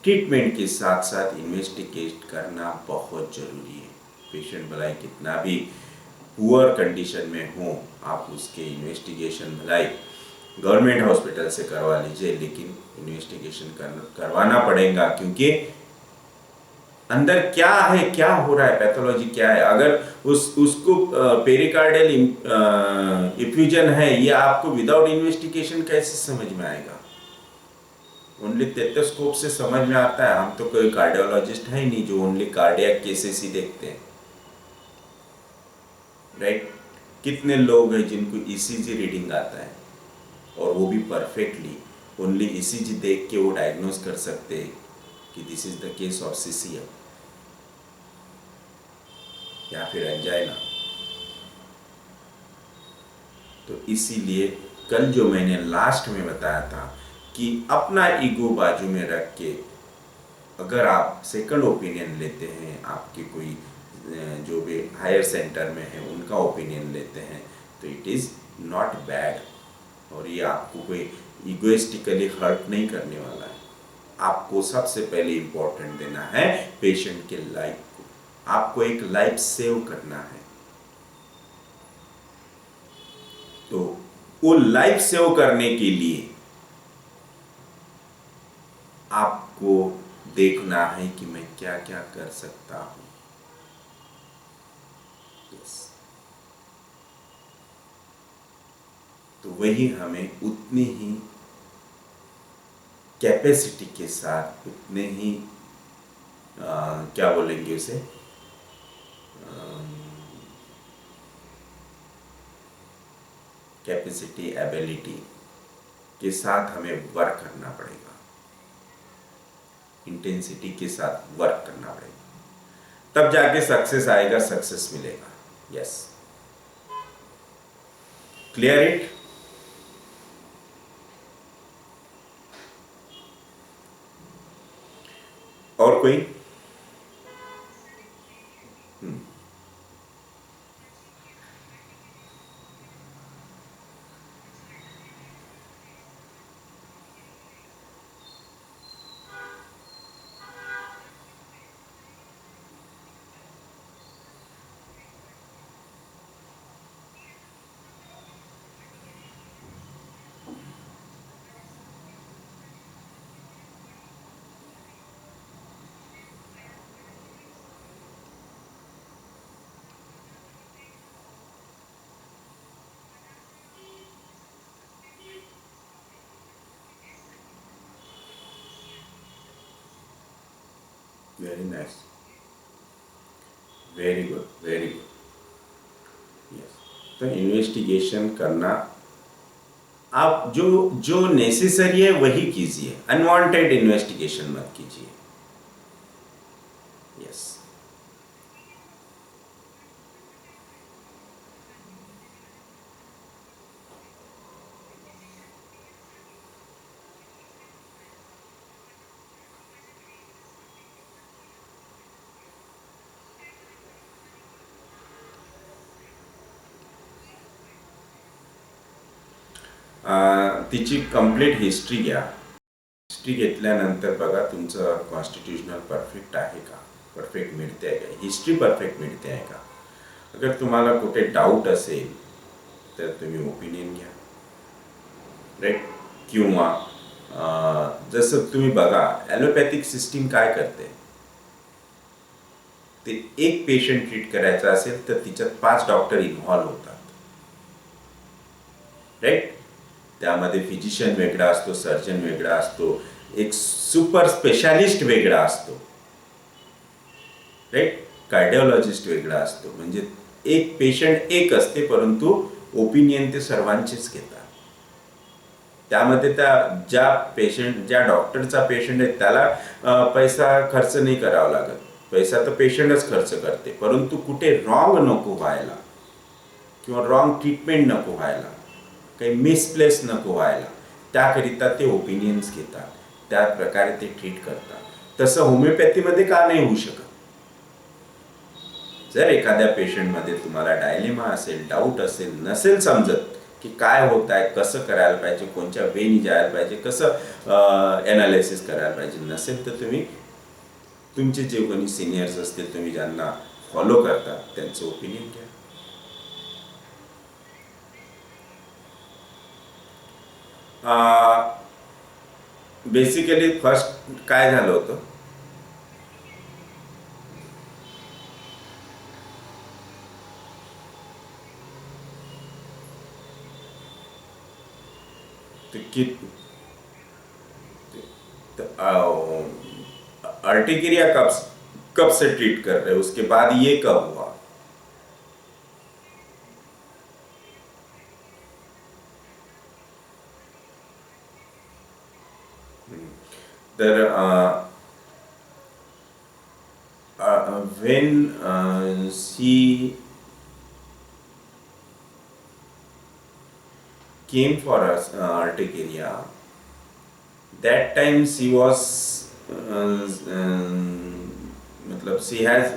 ट्रीटमेंट के साथ साथ इन्वेस्टिगेट करना बहुत ज़रूरी है. पेशेंट भलाई कितना भी पुअर कंडीशन में हो, आप उसके इन्वेस्टिगेशन भलाई गवर्नमेंट हॉस्पिटल से करवा लीजिए, लेकिन इन्वेस्टिगेशन करवाना पड़ेगा, क्योंकि अंदर क्या है, क्या हो रहा है, पैथोलॉजी क्या है. अगर उसको पेरिकार्डियल इफ्यूजन है, ये आपको विदाउट इन्वेस्टिगेशन कैसे समझ में आएगा. ओनली टेथोस्कोप से समझ में आता है. हम तो कोई कार्डियोलॉजिस्ट है ही नहीं जो ओनली कार्डियक केसेस ही देखते हैं, राइट. कितने लोग हैं जिनको ईसीजी रीडिंग आता है और वो भी परफेक्टली ओनली ईसीजी देख के वो डायग्नोज कर सकते हैं कि this is the case of CCM या फिर एंजाइना. तो इसीलिए कल जो मैंने लास्ट में बताया था कि अपना ईगो बाजू में रख के अगर आप सेकंड ओपिनियन लेते हैं, आपके कोई जो भी हायर सेंटर में है उनका ओपिनियन लेते हैं, तो इट इज़ नॉट बैड. और ये आपको कोई ईगोइस्टिकली हर्ट नहीं करने वाला है. आपको सबसे पहले इम्पोर्टेंट देना है पेशेंट के लाइफ को. आपको एक लाइफ सेव करना है. तो वो लाइफ सेव करने के लिए आपको देखना है कि मैं क्या क्या कर सकता हूं. तो वही हमें उतनी ही कैपेसिटी के साथ, उतने ही क्या बोलेंगे उसे, कैपेसिटी, एबिलिटी के साथ हमें वर्क करना पड़ेगा, इंटेंसिटी के साथ वर्क करना पड़ेगा. तब जाके सक्सेस आएगा, सक्सेस मिलेगा. यस. Clear it. और कोई? Very nice, very good, very good. Yes. तो इन्वेस्टिगेशन करना, आप जो जो नेसेसरी है वही कीजिए, अनवांटेड इन्वेस्टिगेशन मत कीजिए. यस. तिची कंप्लीट हिस्ट्री घ्या. हिस्ट्री घेतल्यानंतर बघा तुमचं कॉन्स्टिट्यूशनल परफेक्ट आहे का, परफेक्ट मिळते आहे का, हिस्ट्री परफेक्ट मिळते आहे का. अगर तुम्हाला कुठे डाऊट असेल तर तुम्ही ओपिनियन घ्या, राईट. किंवा जसं तुम्ही बघा ॲलोपॅथिक सिस्टीम काय करते, ते एक पेशंट ट्रीट करायचा असेल तर तिच्यात 5 डॉक्टर इन्व्हॉल्व होतात, राईट. त्यामध्ये फिजिशियन वेगळा असतो, सर्जन वेगळा असतो, एक सुपर स्पेशालिस्ट वेगळा असतो, राईट. कार्डिओलॉजिस्ट वेगळा असतो. म्हणजे एक पेशंट एक असते, परंतु ओपिनियन ते सर्वांचेच घेतात. त्यामध्ये ज्या डॉक्टरचा पेशंट आहे त्याला पैसा खर्च नाही करावा लागत, पैसा तर पेशंटच खर्च करते. परंतु कुठे रॉंग नको व्हायला किंवा रॉंग ट्रीटमेंट नको व्हायला, काही मिसप्लेस नको व्हायला, त्याकरिता ते ओपिनियन्स घेतात, त्या प्रकारे ते ट्रीट करतात. तसं होमिओपॅथीमध्ये का नाही होऊ शकत. जर एखाद्या पेशंटमध्ये तुम्हाला डायलेमा असेल, डाऊट असेल, नसेल समजत की काय होत आहे, कसं करायला पाहिजे, कोणत्या वेनी जायला पाहिजे, कसं ॲनालिसिस करायला पाहिजे, नसेल तर तुम्ही तुमचे जे कोणी सिनियर्स असतील, तुम्ही ज्यांना फॉलो करता, त्यांचं ओपिनियन घ्या. बेसिकली फर्स्ट काय झालं होतं, की अर्टिकेरिया कब से ट्रीट कर रहे हैं, उसके बाद ये कब हुआ. तर when she came for us urticaria, that time she was मतलब she has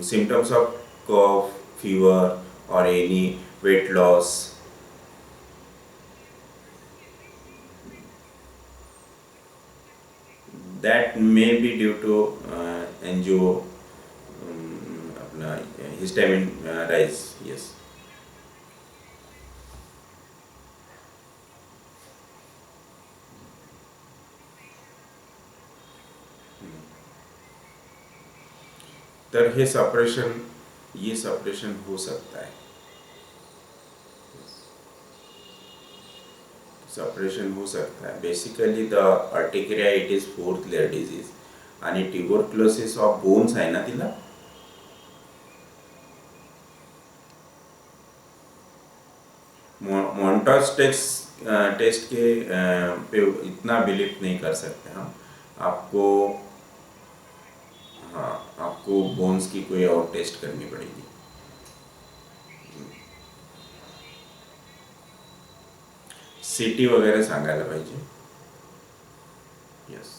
symptoms of cough, fever or any weight loss. That may be due to angio अपना histamine rise. Yes. तर हे सपरेशन हो सकता है. सपरेशन हो सकता है. Basically the urticaria it is 4th layer disease आणि ट्युबरक्लोसिस ऑफ बोन्स आहे ना तिला. मॉन्टाज टेस्ट के पे इतना बिलीव नहीं कर सकते हम. आपको हाँ, आपको बोन्स की कोई और टेस्ट करनी पड़ेगी. सीटी वगैरे सांगायला पाहिजे. यस,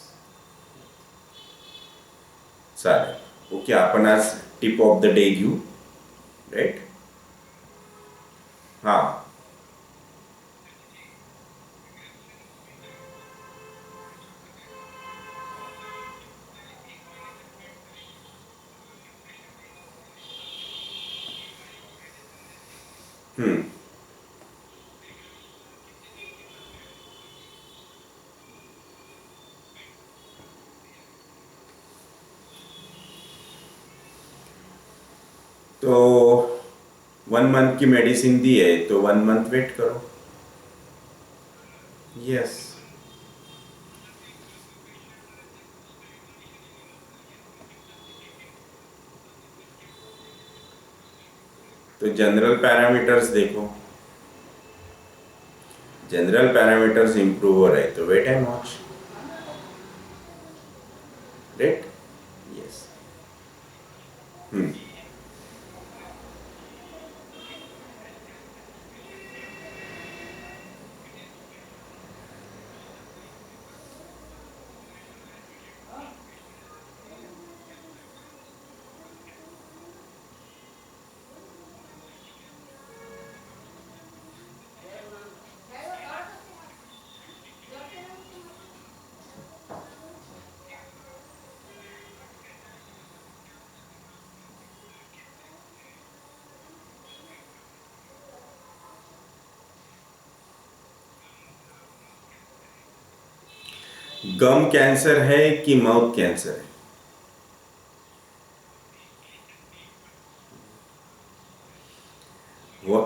चालेल. ओके, आपण आज टिप ऑफ द डे घेऊ, राईट. हां. तो 1 मंथ की मेडिसिन दी है, तो 1 मंथ वेट करो. यस. तो जनरल पैरामीटर्स देखो, जनरल पैरामीटर्स इंप्रूव हो रहे तो wait and watch, right. Yes. Gum cancer है कि माउथ कैंसर है? वो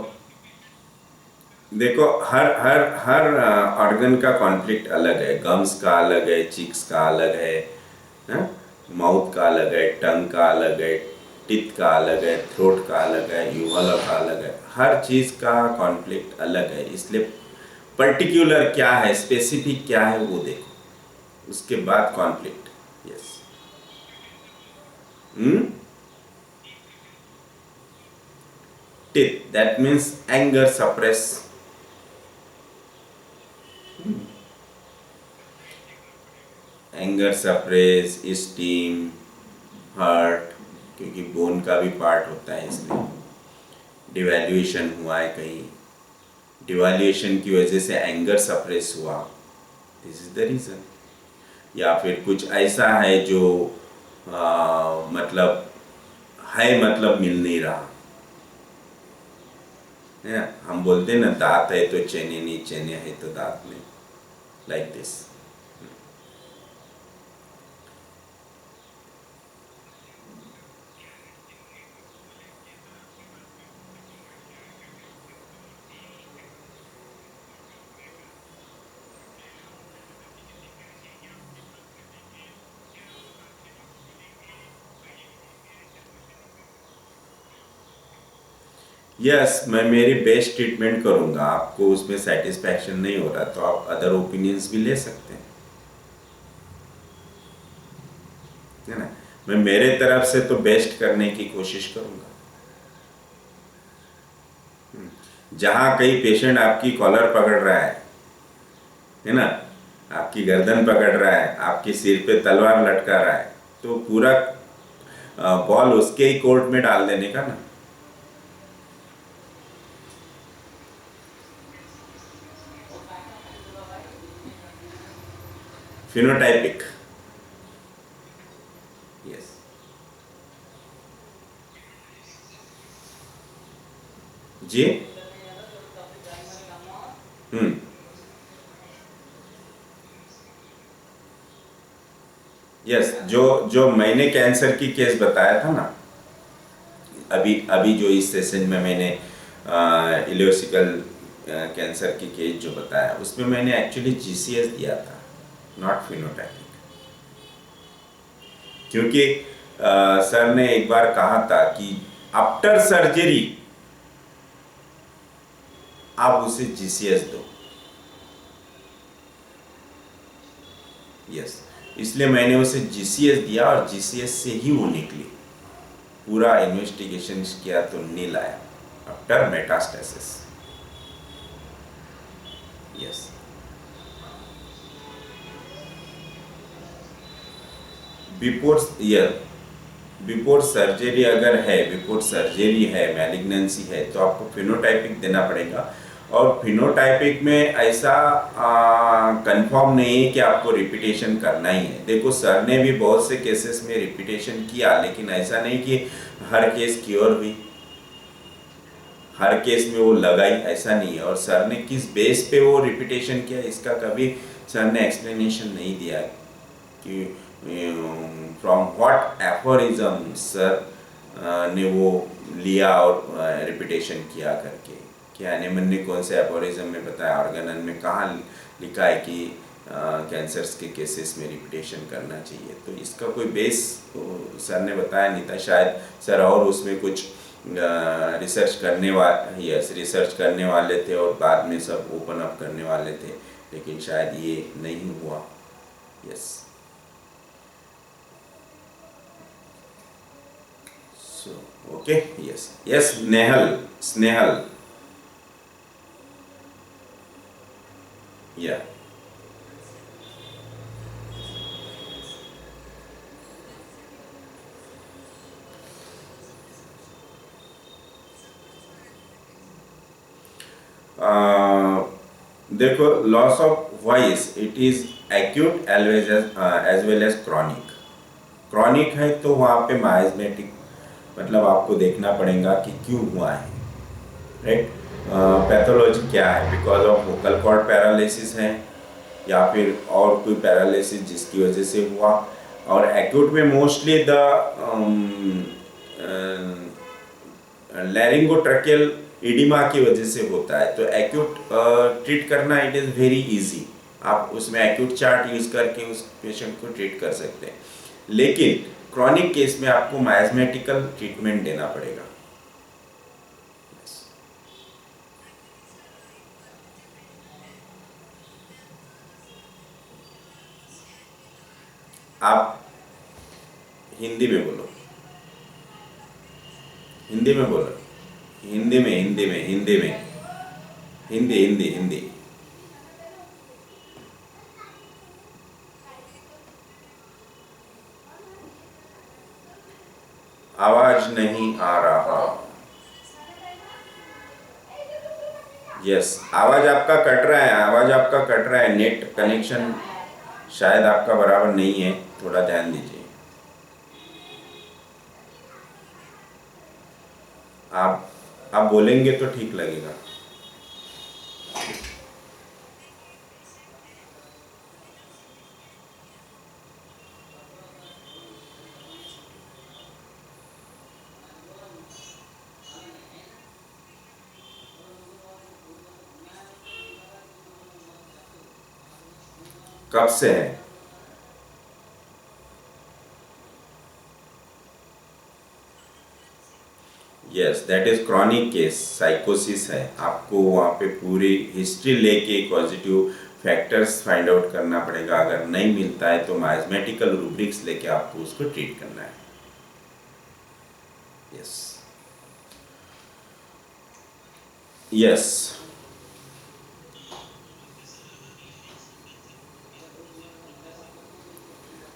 देखो, हर हर हर ऑर्गन का कॉन्फ्लिक्ट अलग है। गम्स का अलग है, चिक्स का अलग है, माउथ का अलग है, टंग का अलग है, टिथ का अलग है, थ्रोट का अलग है, यूवल का अलग है। हर चीज़ का कॉन्फ्लिक्ट अलग है, इसलिए पर्टिकुलर क्या है, स्पेसिफिक क्या है वो देखो, उसके बाद conflict. Yes. Teeth, that means anger suppress. Anger suppress, steam, hurt, क्योंकि बोन का भी पार्ट होता है, इसलिए डिवैल्यूएशन हुआ है कहीं, डिवैल्यूएशन की वजह से एंगर सप्रेस हुआ, दिस इज द रीज़न। या फिर कुछ ऐसा है जो मतलब है, मतलब मिल नहीं रहा है ना। हम बोलते हैं ना, दांत है तो चेने नहीं, चेने है तो दांत नहीं, लाइक दिस। यस, मैं मेरी बेस्ट ट्रीटमेंट करूंगा। आपको उसमें सेटिस्फैक्शन नहीं हो रहा तो आप अदर ओपिनियंस भी ले सकते हैं, है ना। मैं मेरे तरफ से तो बेस्ट करने की कोशिश करूंगा। जहां कई पेशेंट आपकी कॉलर पकड़ रहा है ना, आपकी गर्दन पकड़ रहा है, आपके सिर पे तलवार लटका रहा है, तो पूरा बॉल उसके ही कोर्ट में डाल देने का ना। फिनोटाइपिक। यस। जी। हम्म। यस, जो जो मैंने कैंसर की केस बताया था ना, अभी अभी जो इस सेशन में मैंने इलियोसिकल कैंसर की केस जो बताया, उसमें मैंने एक्चुअली जीसीएस दिया था, नॉट फिनोटाइपिक। क्योंकि सर ने एक बार कहा था कि आफ्टर सर्जरी आप उसे जीसीएस दो। यस, इसलिए मैंने उसे जीसीएस दिया और जीसीएस से ही वो निकली। पूरा इन्वेस्टिगेशन किया तो नील आया after metastasis. Yes. Before year, before surgery अगर है, बिफोर सर्जरी है, मैलिग्नेंसी है, तो आपको फिनोटाइपिक देना पड़ेगा। और फिनोटाइपिक में ऐसा कंफर्म नहीं है कि आपको रिपीटेशन करना ही है। देखो, सर ने भी बहुत से केसेस में रिपीटेशन किया, लेकिन ऐसा नहीं कि हर केस क्योर हुई, हर केस में वो लगाई, ऐसा नहीं है। और सर ने किस बेस पे वो रिपीटेशन किया, इसका कभी सर ने एक्सप्लेनेशन नहीं दिया कि फ्रॉम व्हाट एफोरिज्म सर ने वो लिया और रिपीटेशन किया करके। कि एनिमन ने कौन से एफोरिज्म में बताया, ऑर्गेनन में कहाँ लिखा है कि कैंसर्स के केसेस में रिपीटेशन करना चाहिए। तो इसका कोई बेस सर ने बताया नहीं था। शायद सर और उसमें कुछ रिसर्च करने वाले, यस, रिसर्च करने वाले थे और बाद में सब ओपन अप करने वाले थे, लेकिन शायद ये नहीं हुआ। Yes. So okay. Yes yes, Nehal, Snehal, या देखो, loss of voice it is acute as well as chronic. Chronic है तो वहाँ पे माइजमेटिक, मतलब आपको देखना पड़ेगा कि क्यों हुआ है, राइट। पैथोलॉजी क्या है, because of vocal cord paralysis है, या फिर और कोई पैरालिसिस जिसकी वजह से हुआ। और एक्यूट में मोस्टली द लैरिंगोट्रैकियल इडिमा की वजह से होता है। तो एक्यूट ट्रीट करना इट इज़ वेरी इजी, आप उसमें एक्यूट चार्ट यूज करके उस पेशेंट को ट्रीट कर सकते हैं। लेकिन क्रॉनिक केस में आपको माइजमेटिकल ट्रीटमेंट देना पड़ेगा। आप हिंदी में बोलो, हिंदी में बोलो, हिंदी में, हिंदी में, हिंदी में, हिंदी हिंदी हिंदी। आवाज नहीं आ रहा। यस, आवाज आपका कट रहा है, आवाज आपका कट रहा है। नेट कनेक्शन शायद आपका बराबर नहीं है, थोड़ा ध्यान दीजिए। आप बोलेंगे तो ठीक लगेगा। कब से है? Yes, that is chronic case, साइकोसिस है। आपको वहाँ पे पूरी हिस्ट्री लेके पॉजिटिव फैक्टर्स फाइंड आउट करना पड़ेगा। अगर नहीं मिलता है तो मैथमेटिकल रूब्रिक्स लेके आपको उसको ट्रीट करना है। यस यस,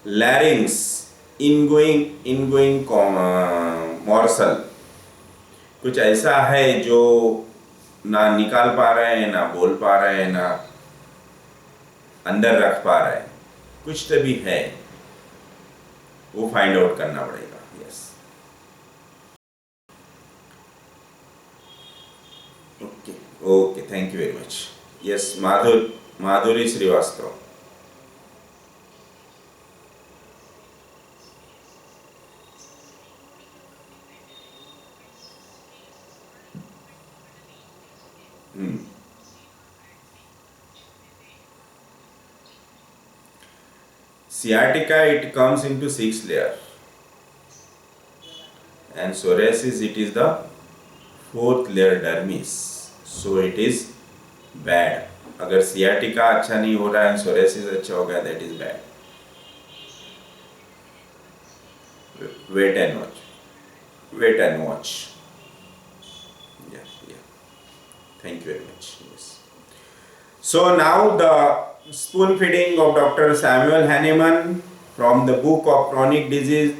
लैरिंग्स, इनगोइंग इनगोइंग मॉर्सल, कुछ ऐसा है जो ना निकाल पा रहे हैं, ना बोल पा रहे हैं, ना अंदर रख पा रहे हैं, कुछ तो भी है, वो फाइंड आउट करना पड़ेगा। Yes, okay okay, thank you very much. Yes, Madhuri Shrivastava. Sciatica, it comes into 6 layer, and psoriasis it is the 4th layer dermis, so it is bad. अगर सियाटिका अच्छा नहीं हो रहा है, सोरेसिस अच्छा हो गया, that is bad. Wait and watch, wait and watch. Thank you very much. Yes, so now the spoon feeding of Dr. Samuel Hahnemann from the book of chronic disease,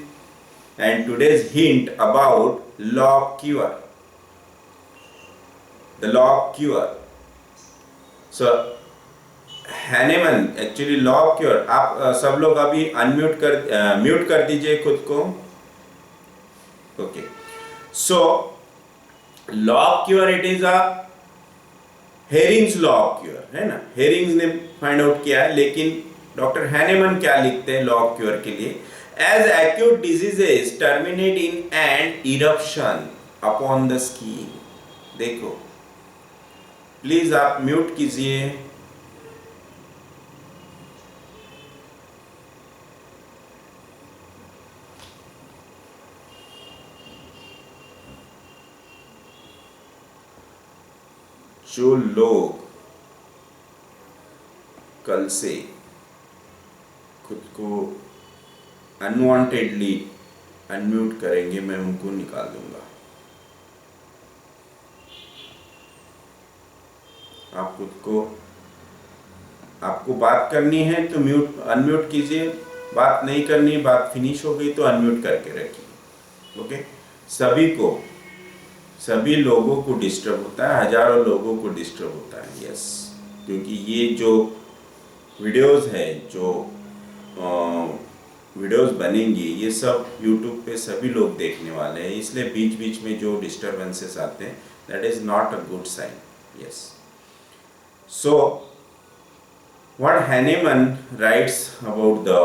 and today's hint about law of cure, the law of cure. So Hahnemann actually law of cure. आप सब लोग अभी unmute mute कर दीजिए खुद को। Okay, so law of cure it is a Hering's law of cure, है ना। हेरिंग्स ने फाइंड आउट किया है, लेकिन डॉक्टर हैनेमन क्या लिखते हैं लॉ ऑफ क्योर के लिए? As acute diseases terminate in an eruption upon the skin. देखो प्लीज आप म्यूट कीजिए। जो लोग कल से खुद को अनवांटेडली अनम्यूट करेंगे, मैं उनको निकाल दूंगा। आप खुद को, आपको बात करनी है तो म्यूट अनम्यूट कीजिए, बात नहीं करनी, बात फिनिश हो गई तो अनम्यूट करके रखिए। ओके, सभी लोगों को डिस्टर्ब होता है, हजारों लोगों को डिस्टर्ब होता है। यस, क्योंकि ये जो वीडियोस है, जो वीडियोस बनेंगी, ये सब यूट्यूब पे सभी लोग देखने वाले हैं, इसलिए बीच बीच में जो डिस्टर्बेंसेस आते हैं, that is not a good sign. Yes, so What Hahnemann writes about the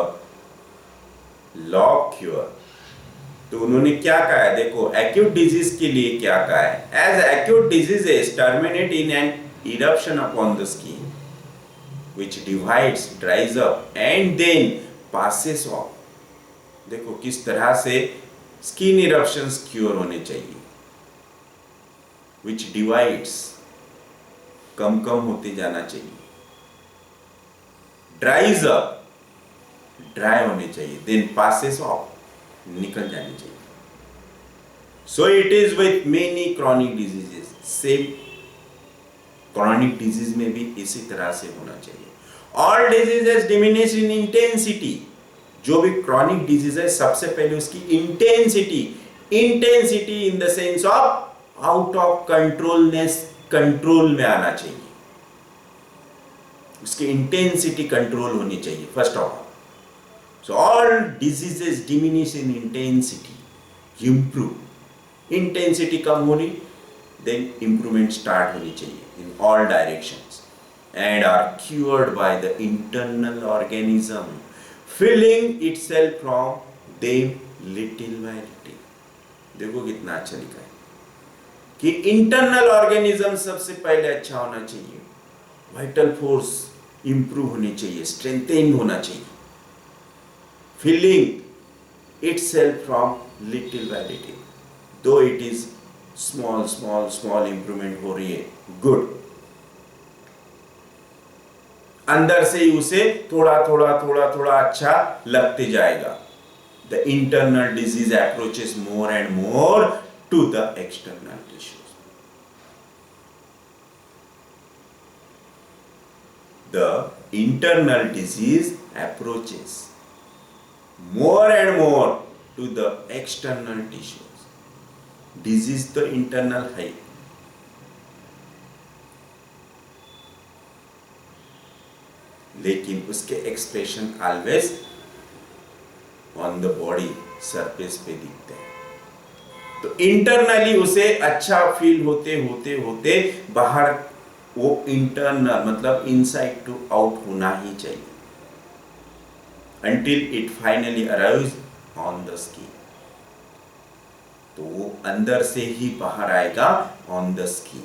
log cure, तो उन्होंने क्या कहा है, देखो एक्यूट डिजीज के लिए क्या कहा है, as acute diseases terminate in an eruption upon the skin which divides, dries up and then passes off. देखो किस तरह से स्किन इरप्शंस क्योर होने चाहिए, which divides, कम कम होते जाना चाहिए, dries up, ड्राई होने चाहिए, then passes off, निकल जानी चाहिए. So it is with many chronic diseases, same chronic disease में भी इसी तरह से होना चाहिए. All diseases diminish in intensity. जो भी chronic disease है सबसे पहले उसकी intensity in the sense of out of controlness, control में आना चाहिए, उसकी intensity कंट्रोल होनी चाहिए first of all. So all diseases diminish in intensity, improve, intensity कम होनी, then improvement start होनी चाहिए in all directions, and are cured by the internal organism filling itself from them little by little. देखो कितना अच्छा लिखा है कि internal organism सबसे पहले अच्छा होना चाहिए, वाइटल फोर्स इंप्रूव होनी चाहिए, स्ट्रेंथेन होना चाहिए, filling itself from little by little, though it is small improvement हो रही है, good, अंदर से ही उसे थोड़ा अच्छा लगते जाएगा. The internal disease approaches more and more to the external tissues. The internal disease approaches more and more to the external tissues. Disease तो internal है, लेकिन उसके expression always on the body surface पे दिखते हैं. तो इंटरनली उसे अच्छा फील होते बाहर वो इंटरनल मतलब इनसाइड टू आउट होना ही चाहिए, until it finally arrives on the skin. तो वो अंदर से ही बाहर आएगा on the skin.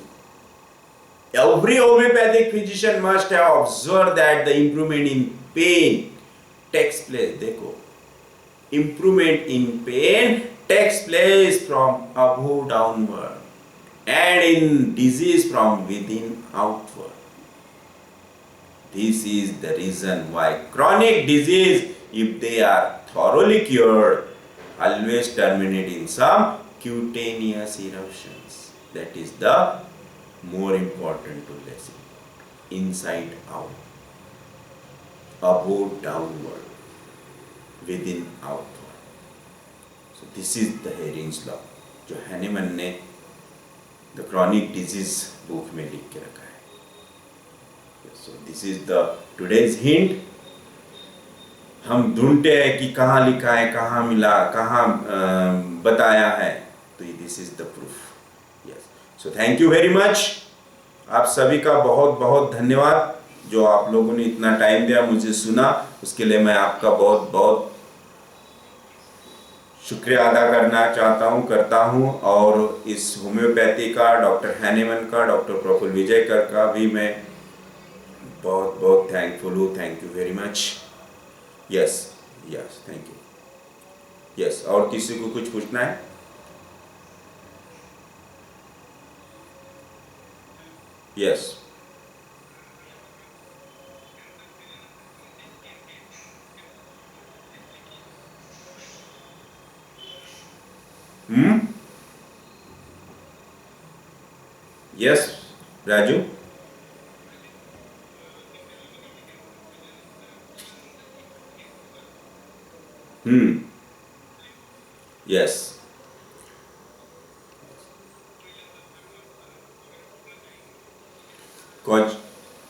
Every homeopathic physician must have observed that the improvement in pain takes place. देखो, improvement in pain takes place from above downward, and in disease from within outward. This is the reason why chronic disease, if they are thoroughly cured, always terminate in some cutaneous eruptions. That is the more important to lesson. Inside out, above downward, within outward. So this is the Hering's law, जो Hahnemann ने the chronic disease book में लिख के रखा है. So this is the today's hint. हम ढूंढते हैं कि कहाँ लिखा है, कहाँ मिला, कहाँ बताया है, तो this is the proof. Yes. So thank you very much. आप सभी का बहुत बहुत धन्यवाद, जो आप लोगों ने इतना टाइम दिया, मुझे सुना, उसके लिए मैं आपका बहुत बहुत शुक्रिया अदा करता हूँ. और इस होम्योपैथी का, डॉक्टर हैनेमन का, डॉक्टर प्रफुल्ल विजयकर का भी मैं बहुत बहुत थैंकफुल हूँ. Thank you very much. Yes thank you. Yes, और किसी को कुछ पूछना है? Yes. Yes Raju. Yes.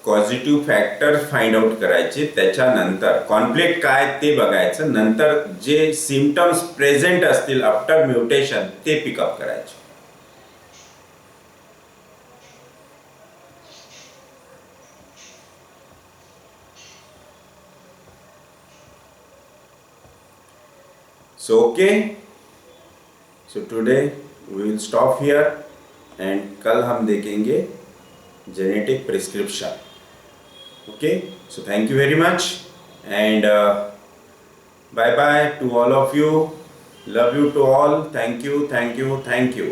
Positive factor find out करायचे, त्याच्यानंतर कॉन्फ्लिक्ट काय ते बघायचं, नंतर जे सिम्पटम्स प्रेझेंट असतील आफ्टर म्युटेशन ते पिकअप करायचे. So okay, so today we will stop here and कल हम देखेंगे genetic prescription. Okay, so thank you very much and bye bye to all of you. Love you to all. Thank you, thank you, thank you.